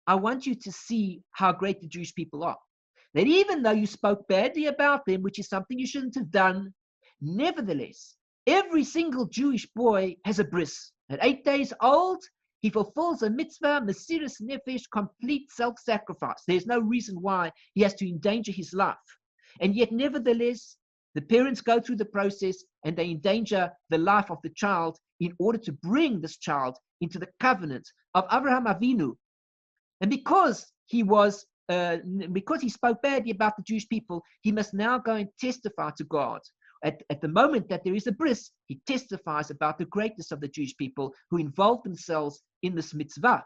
I want you to see how great the Jewish people are. That even though you spoke badly about them, which is something you shouldn't have done, nevertheless, every single Jewish boy has a bris. At 8 days old, he fulfills a mitzvah, mesiras nefesh, complete self-sacrifice. There's no reason why he has to endanger his life. And yet, nevertheless, the parents go through the process and they endanger the life of the child in order to bring this child into the covenant of Avraham Avinu. And because he spoke badly about the Jewish people, he must now go and testify to God. At the moment that there is a bris, he testifies about the greatness of the Jewish people who involved themselves in this mitzvah.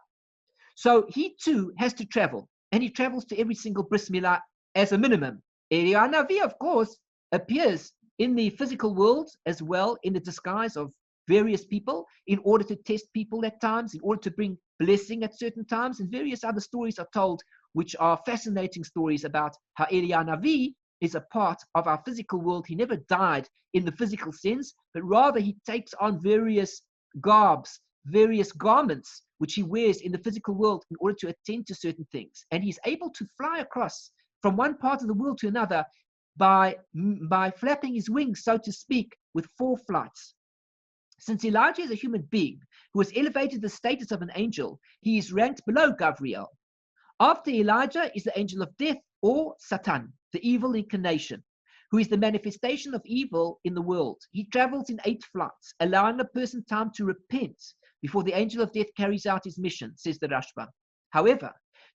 So he too has to travel, and he travels to every single bris milah as a minimum. Eliyahu Navi, of course, appears in the physical world as well in the disguise of various people in order to test people at times, in order to bring blessing at certain times, and various other stories are told, which are fascinating stories about how Eliyahu Navi is a part of our physical world. He never died in the physical sense, but rather he takes on various garbs, various garments, which he wears in the physical world in order to attend to certain things. And he's able to fly across from one part of the world to another by flapping his wings, so to speak, with 4 flights. Since Elijah is a human being who has elevated the status of an angel, he is ranked below Gabriel. After Elijah is the angel of death, or Satan, the evil inclination, who is the manifestation of evil in the world. He travels in 8 flights, allowing a person time to repent before the angel of death carries out his mission, says the Rashba. However,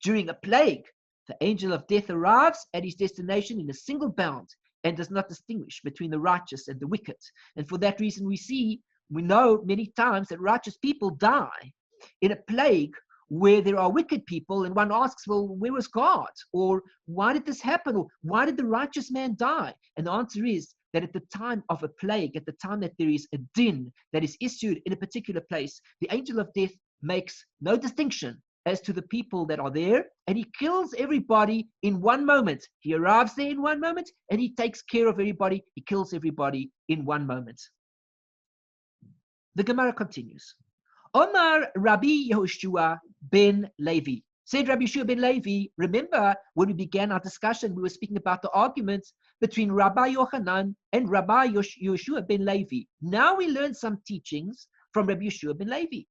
during a plague, the angel of death arrives at his destination in a single bound and does not distinguish between the righteous and the wicked. And for that reason, we know many times that righteous people die in a plague where there are wicked people, and one asks, well, where was God? Or why did this happen? Or why did the righteous man die? And the answer is that at the time of a plague, at the time that there is a din that is issued in a particular place, the angel of death makes no distinction as to the people that are there, and he kills everybody in one moment. He arrives there in one moment, and he takes care of everybody. He kills everybody in one moment. The Gemara continues. Omar Rabbi Yehoshua ben Levi. Said Rabbi Yehoshua ben Levi, remember when we began our discussion, we were speaking about the argument between Rabbi Yochanan and Rabbi Yehoshua ben Levi. Now we learn some teachings from Rabbi Yehoshua ben Levi.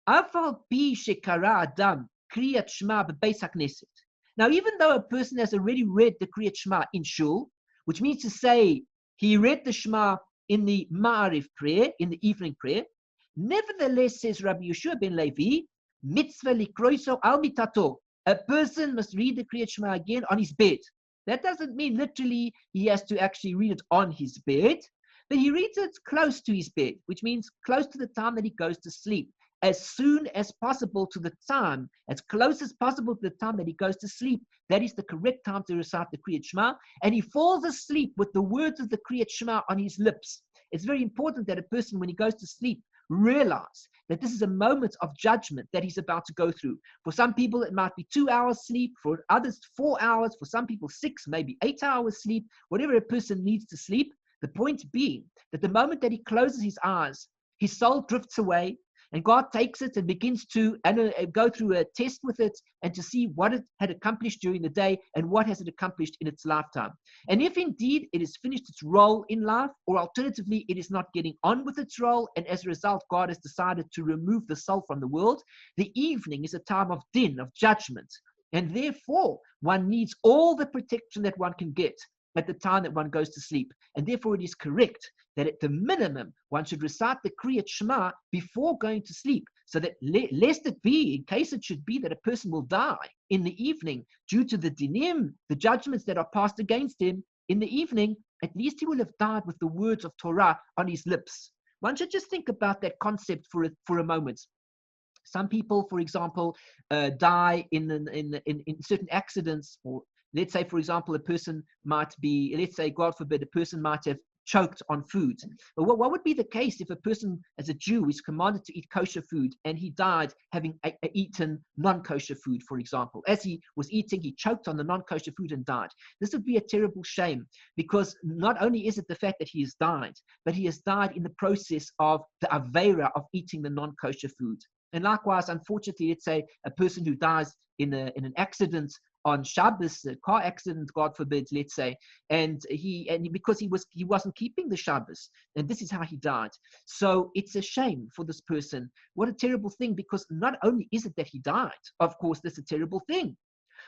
Afal pi shekara adam Kriat Shema bebeis hakneset. Now, even though a person has already read the Kriat Shema in shul, which means to say he read the Shema in the Ma'ariv prayer, in the evening prayer, nevertheless, says Rabbi Yehoshua ben Levi, mitzvah likroiso al mitato. A person must read the Kriyat Shema again on his bed. That doesn't mean literally he has to actually read it on his bed, but he reads it close to his bed, which means close to the time that he goes to sleep. As soon as possible to the time, as close as possible to the time that he goes to sleep, that is the correct time to recite the Kriyat Shema, and he falls asleep with the words of the Kriyat Shema on his lips. It's very important that a person, when he goes to sleep, realize that this is a moment of judgment that he's about to go through. For some people, it might be 2 hours sleep. For others, 4 hours. For some people, 6, maybe 8 hours sleep. Whatever a person needs to sleep. The point being that the moment that he closes his eyes, his soul drifts away, and God takes it and begins to go through a test with it and to see what it had accomplished during the day and what has it accomplished in its lifetime. And if indeed it has finished its role in life, or alternatively it is not getting on with its role, and as a result God has decided to remove the soul from the world, the evening is a time of din, of judgment. And therefore one needs all the protection that one can get at the time that one goes to sleep. And therefore it is correct that at the minimum, one should recite the Kriyat Shema before going to sleep, so that lest it be, in case it should be that a person will die in the evening due to the dinim, the judgments that are passed against him in the evening, at least he will have died with the words of Torah on his lips. One should just think about that concept for a moment. Some people, for example, die in certain accidents, or let's say, for example, a person might be, let's say, God forbid, a person might have choked on food. But what would be the case if a person, as a Jew, is commanded to eat kosher food and he died having eaten non-kosher food, for example? As he was eating, he choked on the non-kosher food and died. This would be a terrible shame, because not only is it the fact that he has died, but he has died in the process of the aveira of eating the non-kosher food. And likewise, unfortunately, let's say a person who dies in an accident on Shabbos, a car accident, God forbid, let's say, and because he wasn't keeping the Shabbos, and this is how he died. So it's a shame for this person. What a terrible thing, because not only is it that he died, of course, that's a terrible thing,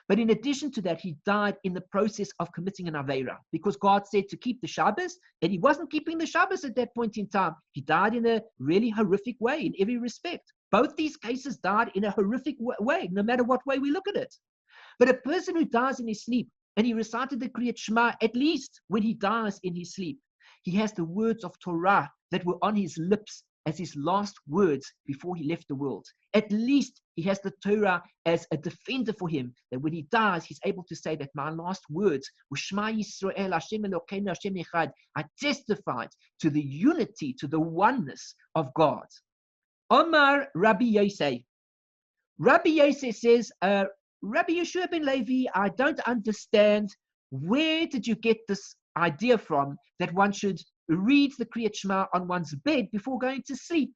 but in addition to that, he died in the process of committing an Aveira, because God said to keep the Shabbos, and he wasn't keeping the Shabbos at that point in time. He died in a really horrific way in every respect. Both these cases died in a horrific way, no matter what way we look at it. But a person who dies in his sleep, and he recited the Kriat Shema, at least when he dies in his sleep, he has the words of Torah that were on his lips as his last words before he left the world. At least he has the Torah as a defender for him, that when he dies, he's able to say that my last words were Shema Yisrael, Hashem Elokeinu, Hashem Echad. I testified to the unity, to the oneness of God. Omar Rabbi Yosef. Rabbi Yosef says, Rabbi Yeshua ben Levi, I don't understand, where did you get this idea from that one should read the Kriat Shema on one's bed before going to sleep,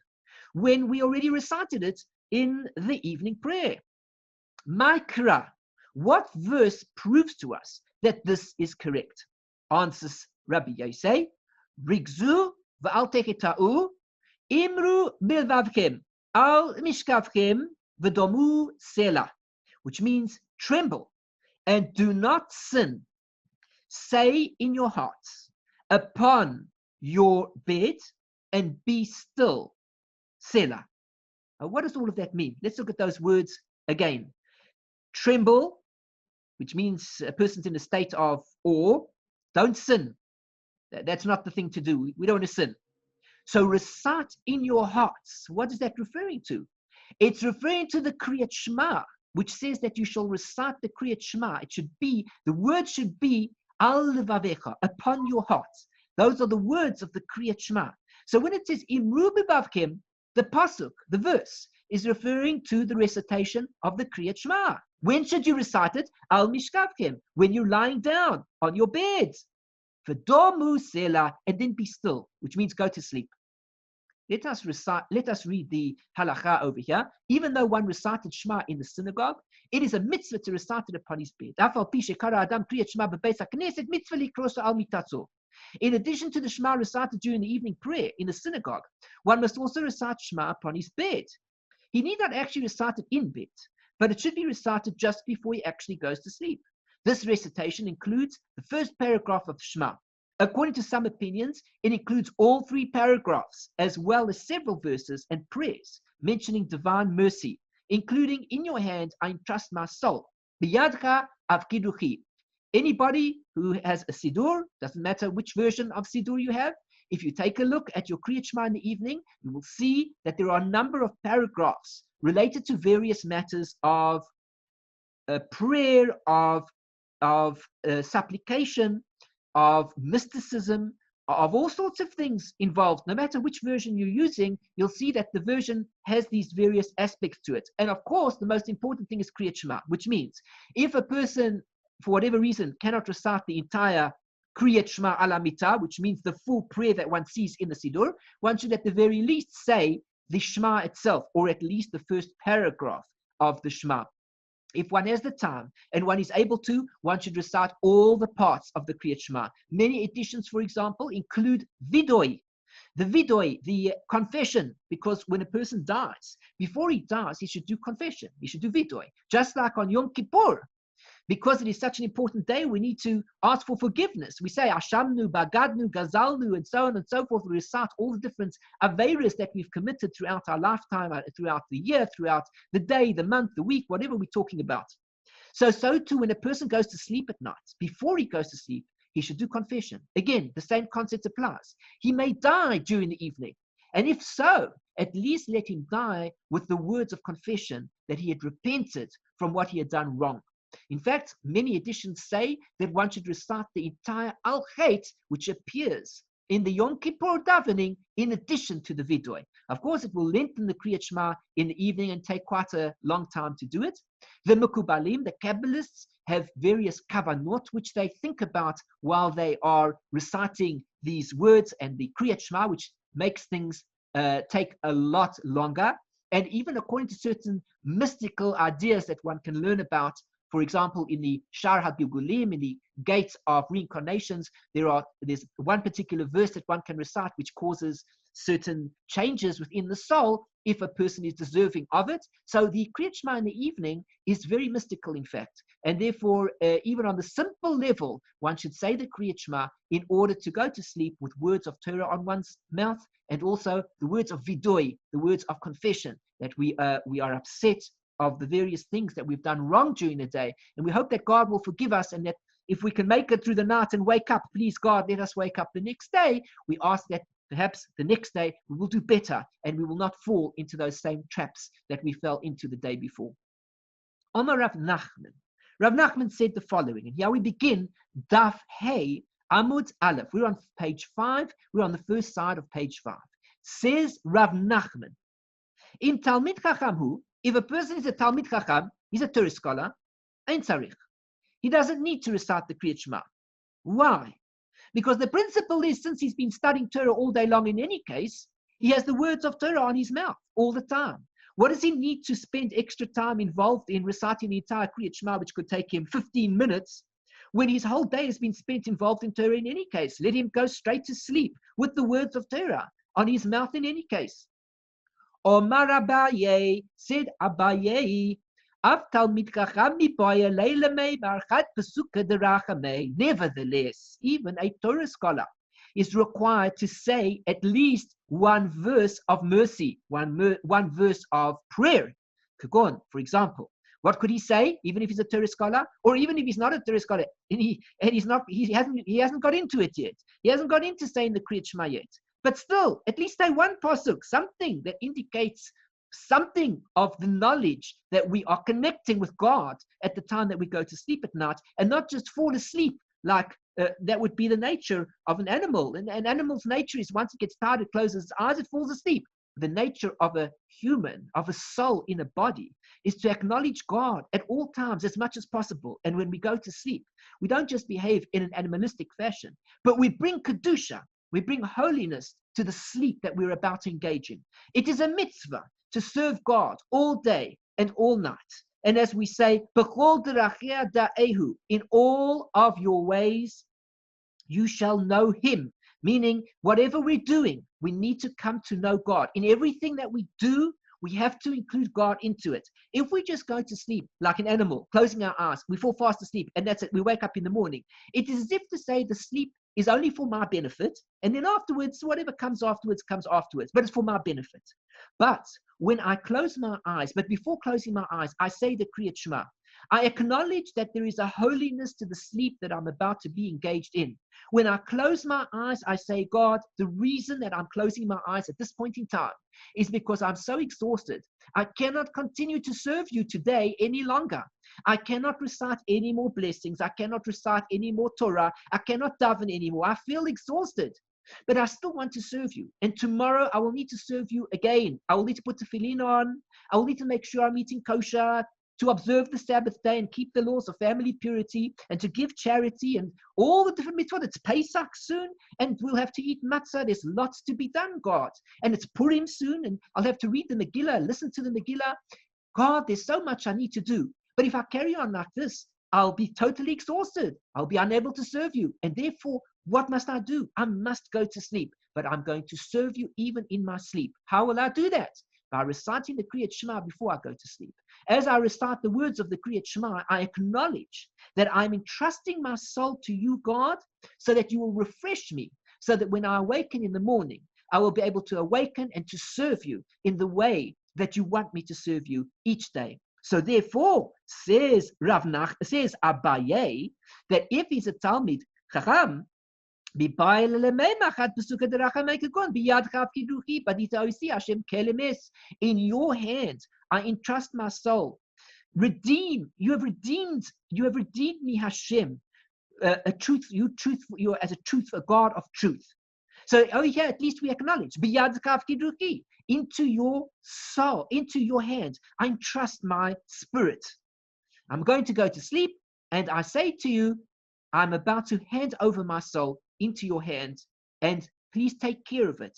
when we already recited it in the evening prayer? Makra, what verse proves to us that this is correct? Answers Rabbi Yosef, Rigzu v'al techeta'u, imru bilvavkem, al mishkavkem v'domu sela, which means tremble and do not sin. Say in your hearts, upon your bed, and be still. Selah. What does all of that mean? Let's look at those words again. Tremble, which means a person's in a state of awe. Don't sin. That's not the thing to do. We don't want to sin. So recite in your hearts. What is that referring to? It's referring to the Kriat Shema, which says that you shall recite the Kriat Shema. It should be, the word should be al levavecha, upon your hearts. Those are the words of the Kriat Shema. So when it says imru bibavkem, the pasuk, the verse, is referring to the recitation of the Kriat Shema. When should you recite it? Al mishkavkem, when you're lying down on your bed. V'domu sela, and then be still, which means go to sleep. Let us read the halacha over here. Even though one recited Shema in the synagogue, it is a mitzvah to recite it upon his bed. In addition to the Shema recited during the evening prayer in the synagogue, one must also recite Shema upon his bed. He need not actually recite it in bed, but it should be recited just before he actually goes to sleep. This recitation includes the first paragraph of Shema. According to some opinions, it includes all 3 paragraphs, as well as several verses and prayers mentioning divine mercy, including, in your hand I entrust my soul. Biyadcha avkiduchi. Anybody who has a Siddur, doesn't matter which version of Siddur you have, if you take a look at your Kriat Shema in the evening, you will see that there are a number of paragraphs related to various matters of prayer, of supplication, of mysticism, of all sorts of things involved. No matter which version you're using, you'll see that the version has these various aspects to it. And of course, the most important thing is Kriat Shema, which means if a person, for whatever reason, cannot recite the entire Kriat Shema al Amidah, which means the full prayer that one sees in the Siddur, one should at the very least say the Shema itself, or at least the first paragraph of the Shema. If one has the time and one is able to, one should recite all the parts of the Kriat Shema. Many editions, for example, include vidoi. The vidoi, the confession, because when a person dies, before he dies, he should do confession. He should do vidoi. Just like on Yom Kippur, because it is such an important day, we need to ask for forgiveness. We say, Ashamnu, Bagadnu, Gazalnu, and so on and so forth. We recite all the different aveiros that we've committed throughout our lifetime, throughout the year, throughout the day, the month, the week, whatever we're talking about. So too, when a person goes to sleep at night, before he goes to sleep, he should do confession. Again, the same concept applies. He may die during the evening. And if so, at least let him die with the words of confession that he had repented from what he had done wrong. In fact, many editions say that one should recite the entire Al-Chet, which appears in the Yom Kippur davening, in addition to the Vidui. Of course, it will lengthen the Kriat Shema in the evening and take quite a long time to do it. The Mekubalim, the Kabbalists, have various kavanot, which they think about while they are reciting these words and the Kriat Shema, which makes things take a lot longer. and even according to certain mystical ideas that one can learn about. For example, in the Shar HaGilgulim, in the gates of reincarnations, there's one particular verse that one can recite which causes certain changes within the soul if a person is deserving of it. So the Kriat Shema in the evening is very mystical, in fact. And therefore, even on the simple level, one should say the Kriat Shema in order to go to sleep with words of Torah on one's mouth, and also the words of vidui, the words of confession, that we are upset of the various things that we've done wrong during the day. And we hope that God will forgive us, and that if we can make it through the night and wake up, please God, let us wake up the next day. We ask that perhaps the next day we will do better and we will not fall into those same traps that we fell into the day before. Omar Rav Nachman. Rav Nachman said the following, and here we begin, Daf Hey Amud Aleph. We're on page 5. We're on the first side of page 5. Says Rav Nachman, in Talmid Chacham Hu, if a person is a Talmid Chacham, he's a Torah scholar, Ein Tzarich. He doesn't need to recite the Kriat Shema. Why? Because the principle is, since he's been studying Torah all day long in any case, he has the words of Torah on his mouth all the time. What does he need to spend extra time involved in reciting the entire Kriat Shema, which could take him 15 minutes, when his whole day has been spent involved in Torah in any case? Let him go straight to sleep with the words of Torah on his mouth in any case. Omar Abaye, said Abaye, nevertheless, even a Torah scholar is required to say at least one verse of mercy, one verse of prayer. Kagon, for example, what could he say, even if he's a Torah scholar, or even if he's not a Torah scholar, and he hasn't got into it yet. He hasn't got into saying the Kriat Shema yet. But still, at least say one pasuk, something that indicates something of the knowledge that we are connecting with God at the time that we go to sleep at night, and not just fall asleep like that would be the nature of an animal. And an animal's nature is, once it gets tired, it closes its eyes, it falls asleep. The nature of a human, of a soul in a body, is to acknowledge God at all times as much as possible. And when we go to sleep, we don't just behave in an animalistic fashion, but we bring kedusha, we bring holiness to the sleep that we're about to engage in. It is a mitzvah to serve God all day and all night. And as we say, in all of your ways, you shall know him. Meaning, whatever we're doing, we need to come to know God. In everything that we do, we have to include God into it. If we just go to sleep like an animal, closing our eyes, we fall fast asleep, and that's it, we wake up in the morning. It is as if to say the sleep is only for my benefit, and then afterwards, whatever comes afterwards, but it's for my benefit. But when I close my eyes, but before closing my eyes, I say the Kriat Shema. I acknowledge that there is a holiness to the sleep that I'm about to be engaged in. When I close my eyes, I say, God, the reason that I'm closing my eyes at this point in time is because I'm so exhausted. I cannot continue to serve you today any longer. I cannot recite any more blessings. I cannot recite any more Torah. I cannot daven anymore. I feel exhausted, but I still want to serve you. And tomorrow I will need to serve you again. I will need to put tefillin on. I will need to make sure I'm eating kosher, to observe the Sabbath day and keep the laws of family purity, and to give charity and all the different mitzvot. It's Pesach soon, and we'll have to eat matzah. There's lots to be done, God. And it's Purim soon, and I'll have to read the Megillah, listen to the Megillah. God, there's so much I need to do. But if I carry on like this, I'll be totally exhausted. I'll be unable to serve you. And therefore, what must I do? I must go to sleep. But I'm going to serve you even in my sleep. How will I do that? By reciting the Kriat Shema before I go to sleep. As I recite the words of the Kriat Shema, I acknowledge that I'm entrusting my soul to you, God, so that you will refresh me, so that when I awaken in the morning, I will be able to awaken and to serve you in the way that you want me to serve you each day. So therefore, says Abaye, that if he's a Talmid Chacham, in your hands I entrust my soul. You have redeemed me, Hashem. You are as a God of truth. So over here, at least we acknowledge into your soul, into your hands, I entrust my spirit. I'm going to go to sleep, and I say to you, I'm about to hand over my soul into your hands, and please take care of it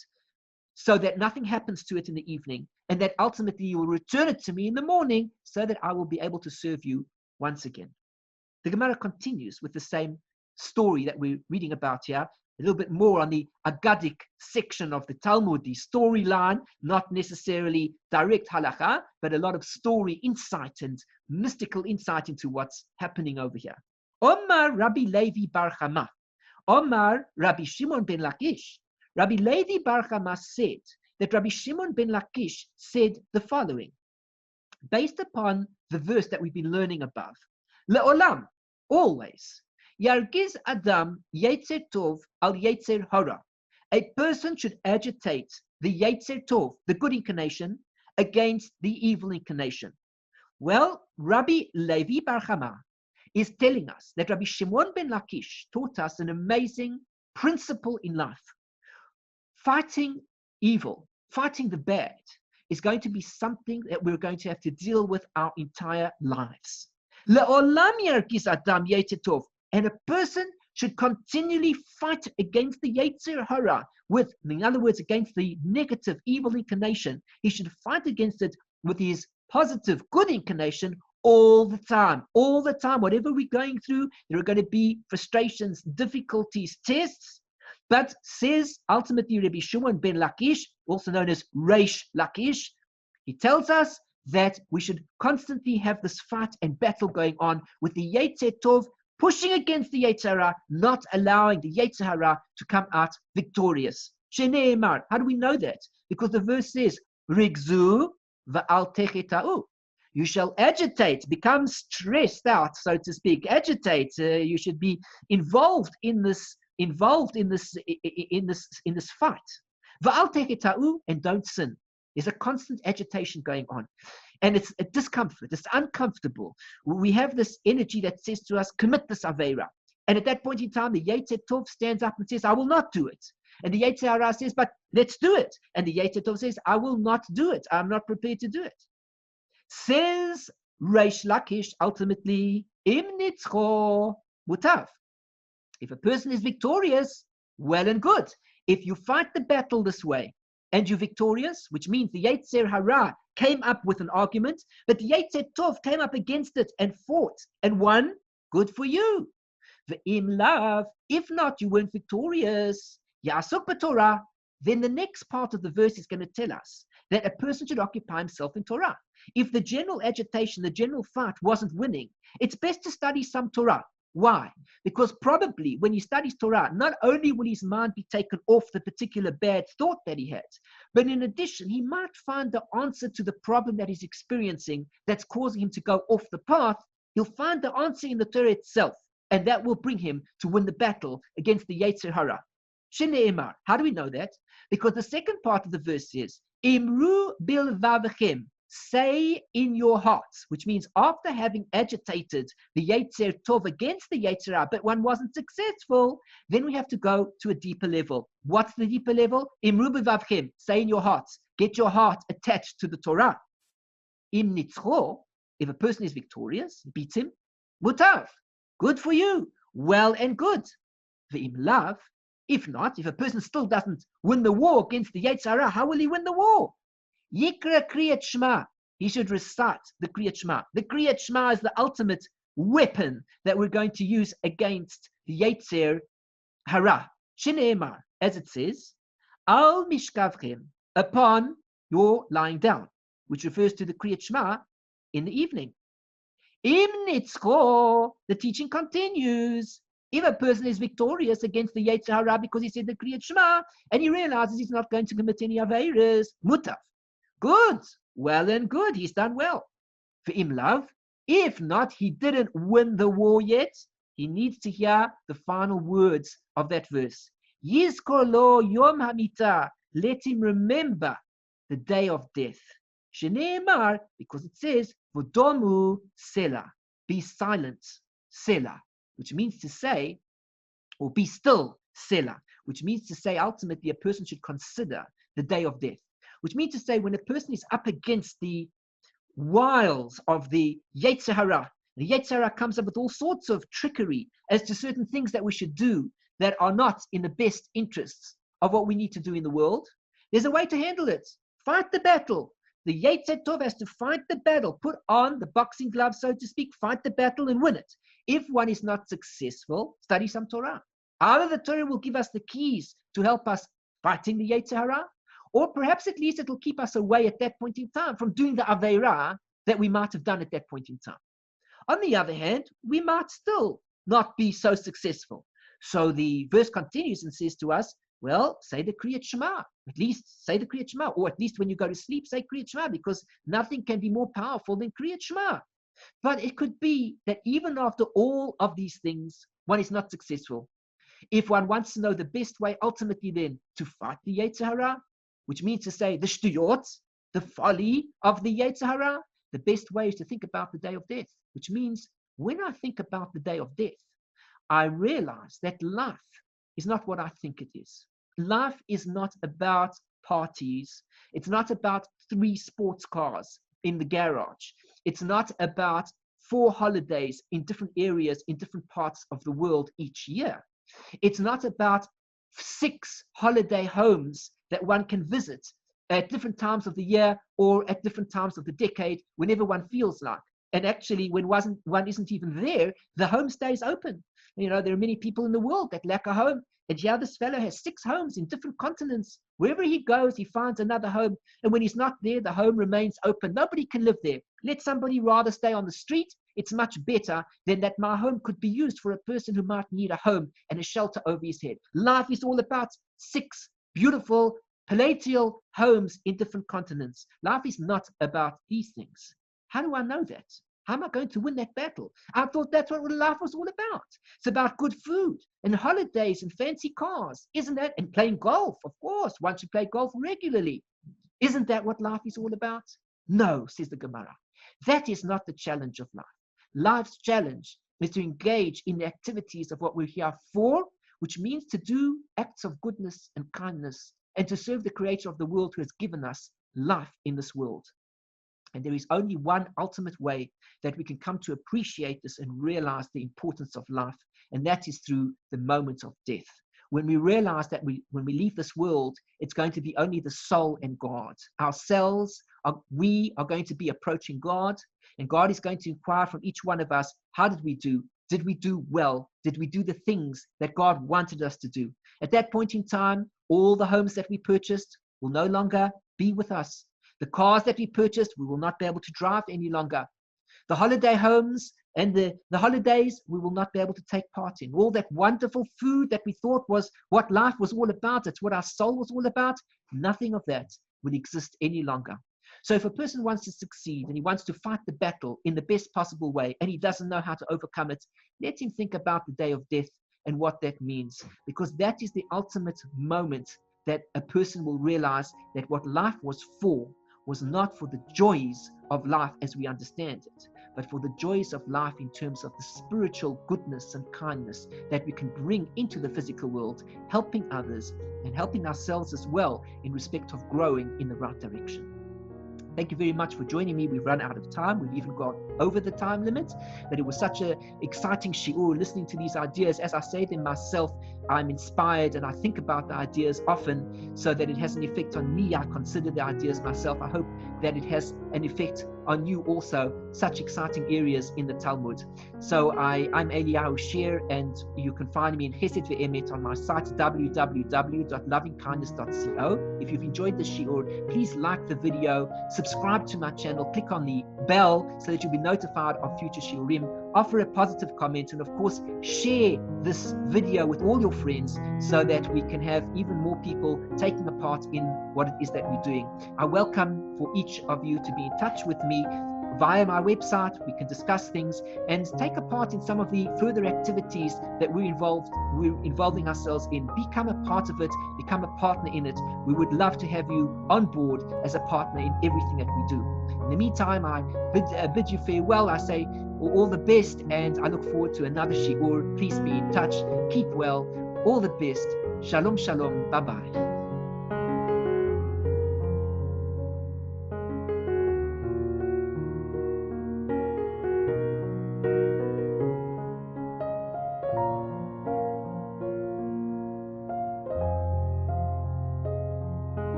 so that nothing happens to it in the evening, and that ultimately you will return it to me in the morning so that I will be able to serve you once again. The Gemara continues with the same story that we're reading about here, a little bit more on the Agadic section of the Talmud, the storyline, not necessarily direct halacha, but a lot of story insight and mystical insight into what's happening over here. Omar Rabbi Levi Bar Chama, Omar Rabbi Shimon ben Lakish. Rabbi Levi Bar Chama said that Rabbi Shimon ben Lakish said the following, based upon the verse that we've been learning above. Le'olam, always. Yargiz Adam Yetzer Tov al Yetzer Hara. A person should agitate the Yetzer Tov, the good inclination, against the evil inclination. Well, Rabbi Levi Bar Chama is telling us that Rabbi Shimon ben Lakish taught us an amazing principle in life. Fighting evil, fighting the bad, is going to be something that we're going to have to deal with our entire lives. Le'olam yargiz Adam Yetzer Tov. And a person should continually fight against the Yetzer Hara, in other words, against the negative, evil inclination. He should fight against it with his positive, good inclination all the time. All the time, whatever we're going through, there are going to be frustrations, difficulties, tests. But says ultimately Rabbi Shimon ben Lakish, also known as Resh Lakish, he tells us that we should constantly have this fight and battle going on with the Yetzer Tov, pushing against the Yetzer Hara, not allowing the Yetzer Hara to come out victorious. Shene'emar. How do we know that? Because the verse says, Rigzu va'al techeta'u. You shall agitate, become stressed out, so to speak. Agitate. You should be involved in this fight. Va'al techeta'u, and don't sin. There's a constant agitation going on. And it's a discomfort, it's uncomfortable. We have this energy that says to us, commit this Aveira. And at that point in time, the Yetzer Tov stands up and says, I will not do it. And the Yetzer Hara says, but let's do it. And the Yetzer Tov says, I will not do it. I'm not prepared to do it. Says Resh Lakish, ultimately, Im nitzcho mutav. If a person is victorious, well and good. If you fight the battle this way, and you're victorious, which means the Yetzer Hara came up with an argument, but the Yetzer Tov came up against it and fought and won, good for you. V'im lav, if not, you weren't victorious, ya'asuk b'Torah, then the next part of the verse is going to tell us that a person should occupy himself in Torah. If the general agitation, the general fight wasn't winning, it's best to study some Torah. Why? Because probably when he studies Torah, not only will his mind be taken off the particular bad thought that he had, but in addition, he might find the answer to the problem that he's experiencing that's causing him to go off the path. He'll find the answer in the Torah itself, and that will bring him to win the battle against the Yetzer Hara. Shene'emar. How do we know that? Because the second part of the verse says, Imru bilvavechem. Say in your hearts, which means after having agitated the Yetzer Tov against the Yetzer Hara, but one wasn't successful, then we have to go to a deeper level. What's the deeper level? Imru b'vavchem. Say in your hearts. Get your heart attached to the Torah. Im nitzcho. If a person is victorious, beat him. Mutav. Good for you. Well and good. V'im lav. If not, if a person still doesn't win the war against the Yetzer Hara, how will he win the war? Yikra Kriat Shema. He should recite the Kriat Shema. The Kriat Shema is the ultimate weapon that we're going to use against the Yetzer Hara. Shene'emar, as it says, Al mishkavchem, upon your lying down, which refers to the Kriat Shema in the evening. Im nitzcho, the teaching continues. If a person is victorious against the Yetzer Hara because he said the Kriat Shema, and he realizes he's not going to commit any aveiros, mutav. Good, well and good, he's done well. For im lav, if not, he didn't win the war yet, he needs to hear the final words of that verse. Yizkor lo yom hamita, let him remember the day of death. Shene'emar, because it says, Vodomu sela, be silent, sela, which means to say, or be still, sela, which means to say ultimately a person should consider the day of death. Which means to say, when a person is up against the wiles of the Yetzer Hara, the Yetzer Hara comes up with all sorts of trickery as to certain things that we should do that are not in the best interests of what we need to do in the world. There's a way to handle it. Fight the battle. The Yetzer Tov has to fight the battle, put on the boxing gloves, so to speak, fight the battle and win it. If one is not successful, study some Torah. Either the Torah will give us the keys to help us fighting the Yetzer Hara, or perhaps at least it will keep us away at that point in time from doing the Aveira that we might have done at that point in time. On the other hand, we might still not be so successful. So the verse continues and says to us, well, say the Kriat Shema. At least say the Kriat Shema. Or at least when you go to sleep, say Kriat Shema, because nothing can be more powerful than Kriat Shema. But it could be that even after all of these things, one is not successful. If one wants to know the best way ultimately then to fight the Yetzer Hara, which means to say the shtuyot, the folly of the Yetzer Hara, the best way is to think about the day of death, which means when I think about the day of death, I realize that life is not what I think it is. Life is not about parties. It's not about 3 sports cars in the garage. It's not about 4 holidays in different areas, in different parts of the world each year. It's not about 6 holiday homes that one can visit at different times of the year or at different times of the decade, whenever one feels like. And actually, when one isn't even there, the home stays open. You know, there are many people in the world that lack a home. And here this fellow has 6 homes in different continents. Wherever he goes, he finds another home. And when he's not there, the home remains open. Nobody can live there. Let somebody rather stay on the street. It's much better than that my home could be used for a person who might need a home and a shelter over his head. Life is all about 6 beautiful palatial homes in different continents. Life is not about these things. How do I know that? How am I going to win that battle? I thought that's what life was all about. It's about good food and holidays and fancy cars. Isn't that? And playing golf, of course. One should play golf regularly. Isn't that what life is all about? No, says the Gemara. That is not the challenge of life. Life's challenge is to engage in the activities of what we're here for, which means to do acts of goodness and kindness and to serve the Creator of the world who has given us life in this world. And there is only one ultimate way that we can come to appreciate this and realize the importance of life, and that is through the moment of death. When we realize that when we leave this world, it's going to be only the soul and God. Ourselves, we are going to be approaching God, and God is going to inquire from each one of us, how did we do? Did we do well? Did we do the things that God wanted us to do? At that point in time, all the homes that we purchased will no longer be with us. The cars that we purchased, we will not be able to drive any longer. The holiday homes and the holidays, we will not be able to take part in. All that wonderful food that we thought was what life was all about, it's what our soul was all about, nothing of that will exist any longer. So if a person wants to succeed and he wants to fight the battle in the best possible way and he doesn't know how to overcome it, let him think about the day of death and what that means, because that is the ultimate moment that a person will realize that what life was for was not for the joys of life as we understand it, but for the joys of life in terms of the spiritual goodness and kindness that we can bring into the physical world, helping others and helping ourselves as well in respect of growing in the right direction. Thank you very much for joining me. We've run out of time. We've even gone over the time limit, but it was such an exciting shiur listening to these ideas. As I say them myself, I'm inspired and I think about the ideas often so that it has an effect on me. I consider the ideas myself. I hope that it has an effect on you also, such exciting areas in the Talmud. So I'm Eliyahu Sher, and you can find me in Chesed Ve'emet on my site www.lovingkindness.co. If you've enjoyed this shiur, please like the video, subscribe to my channel, click on the bell so that you'll be notified of future shiurim, offer a positive comment, and of course share this video with all your friends so that we can have even more people taking a part in what it is that we're doing. I welcome for each of you to be in touch with me via my website. We can discuss things and take a part in some of the further activities that we're involving ourselves in. Become a part of it, become a partner in it. We would love to have you on board as a partner in everything that we do. In the meantime, I bid you farewell. I say all the best, and I look forward to another shiur. Please be in touch. Keep well. All the best. Shalom, shalom. Bye-bye.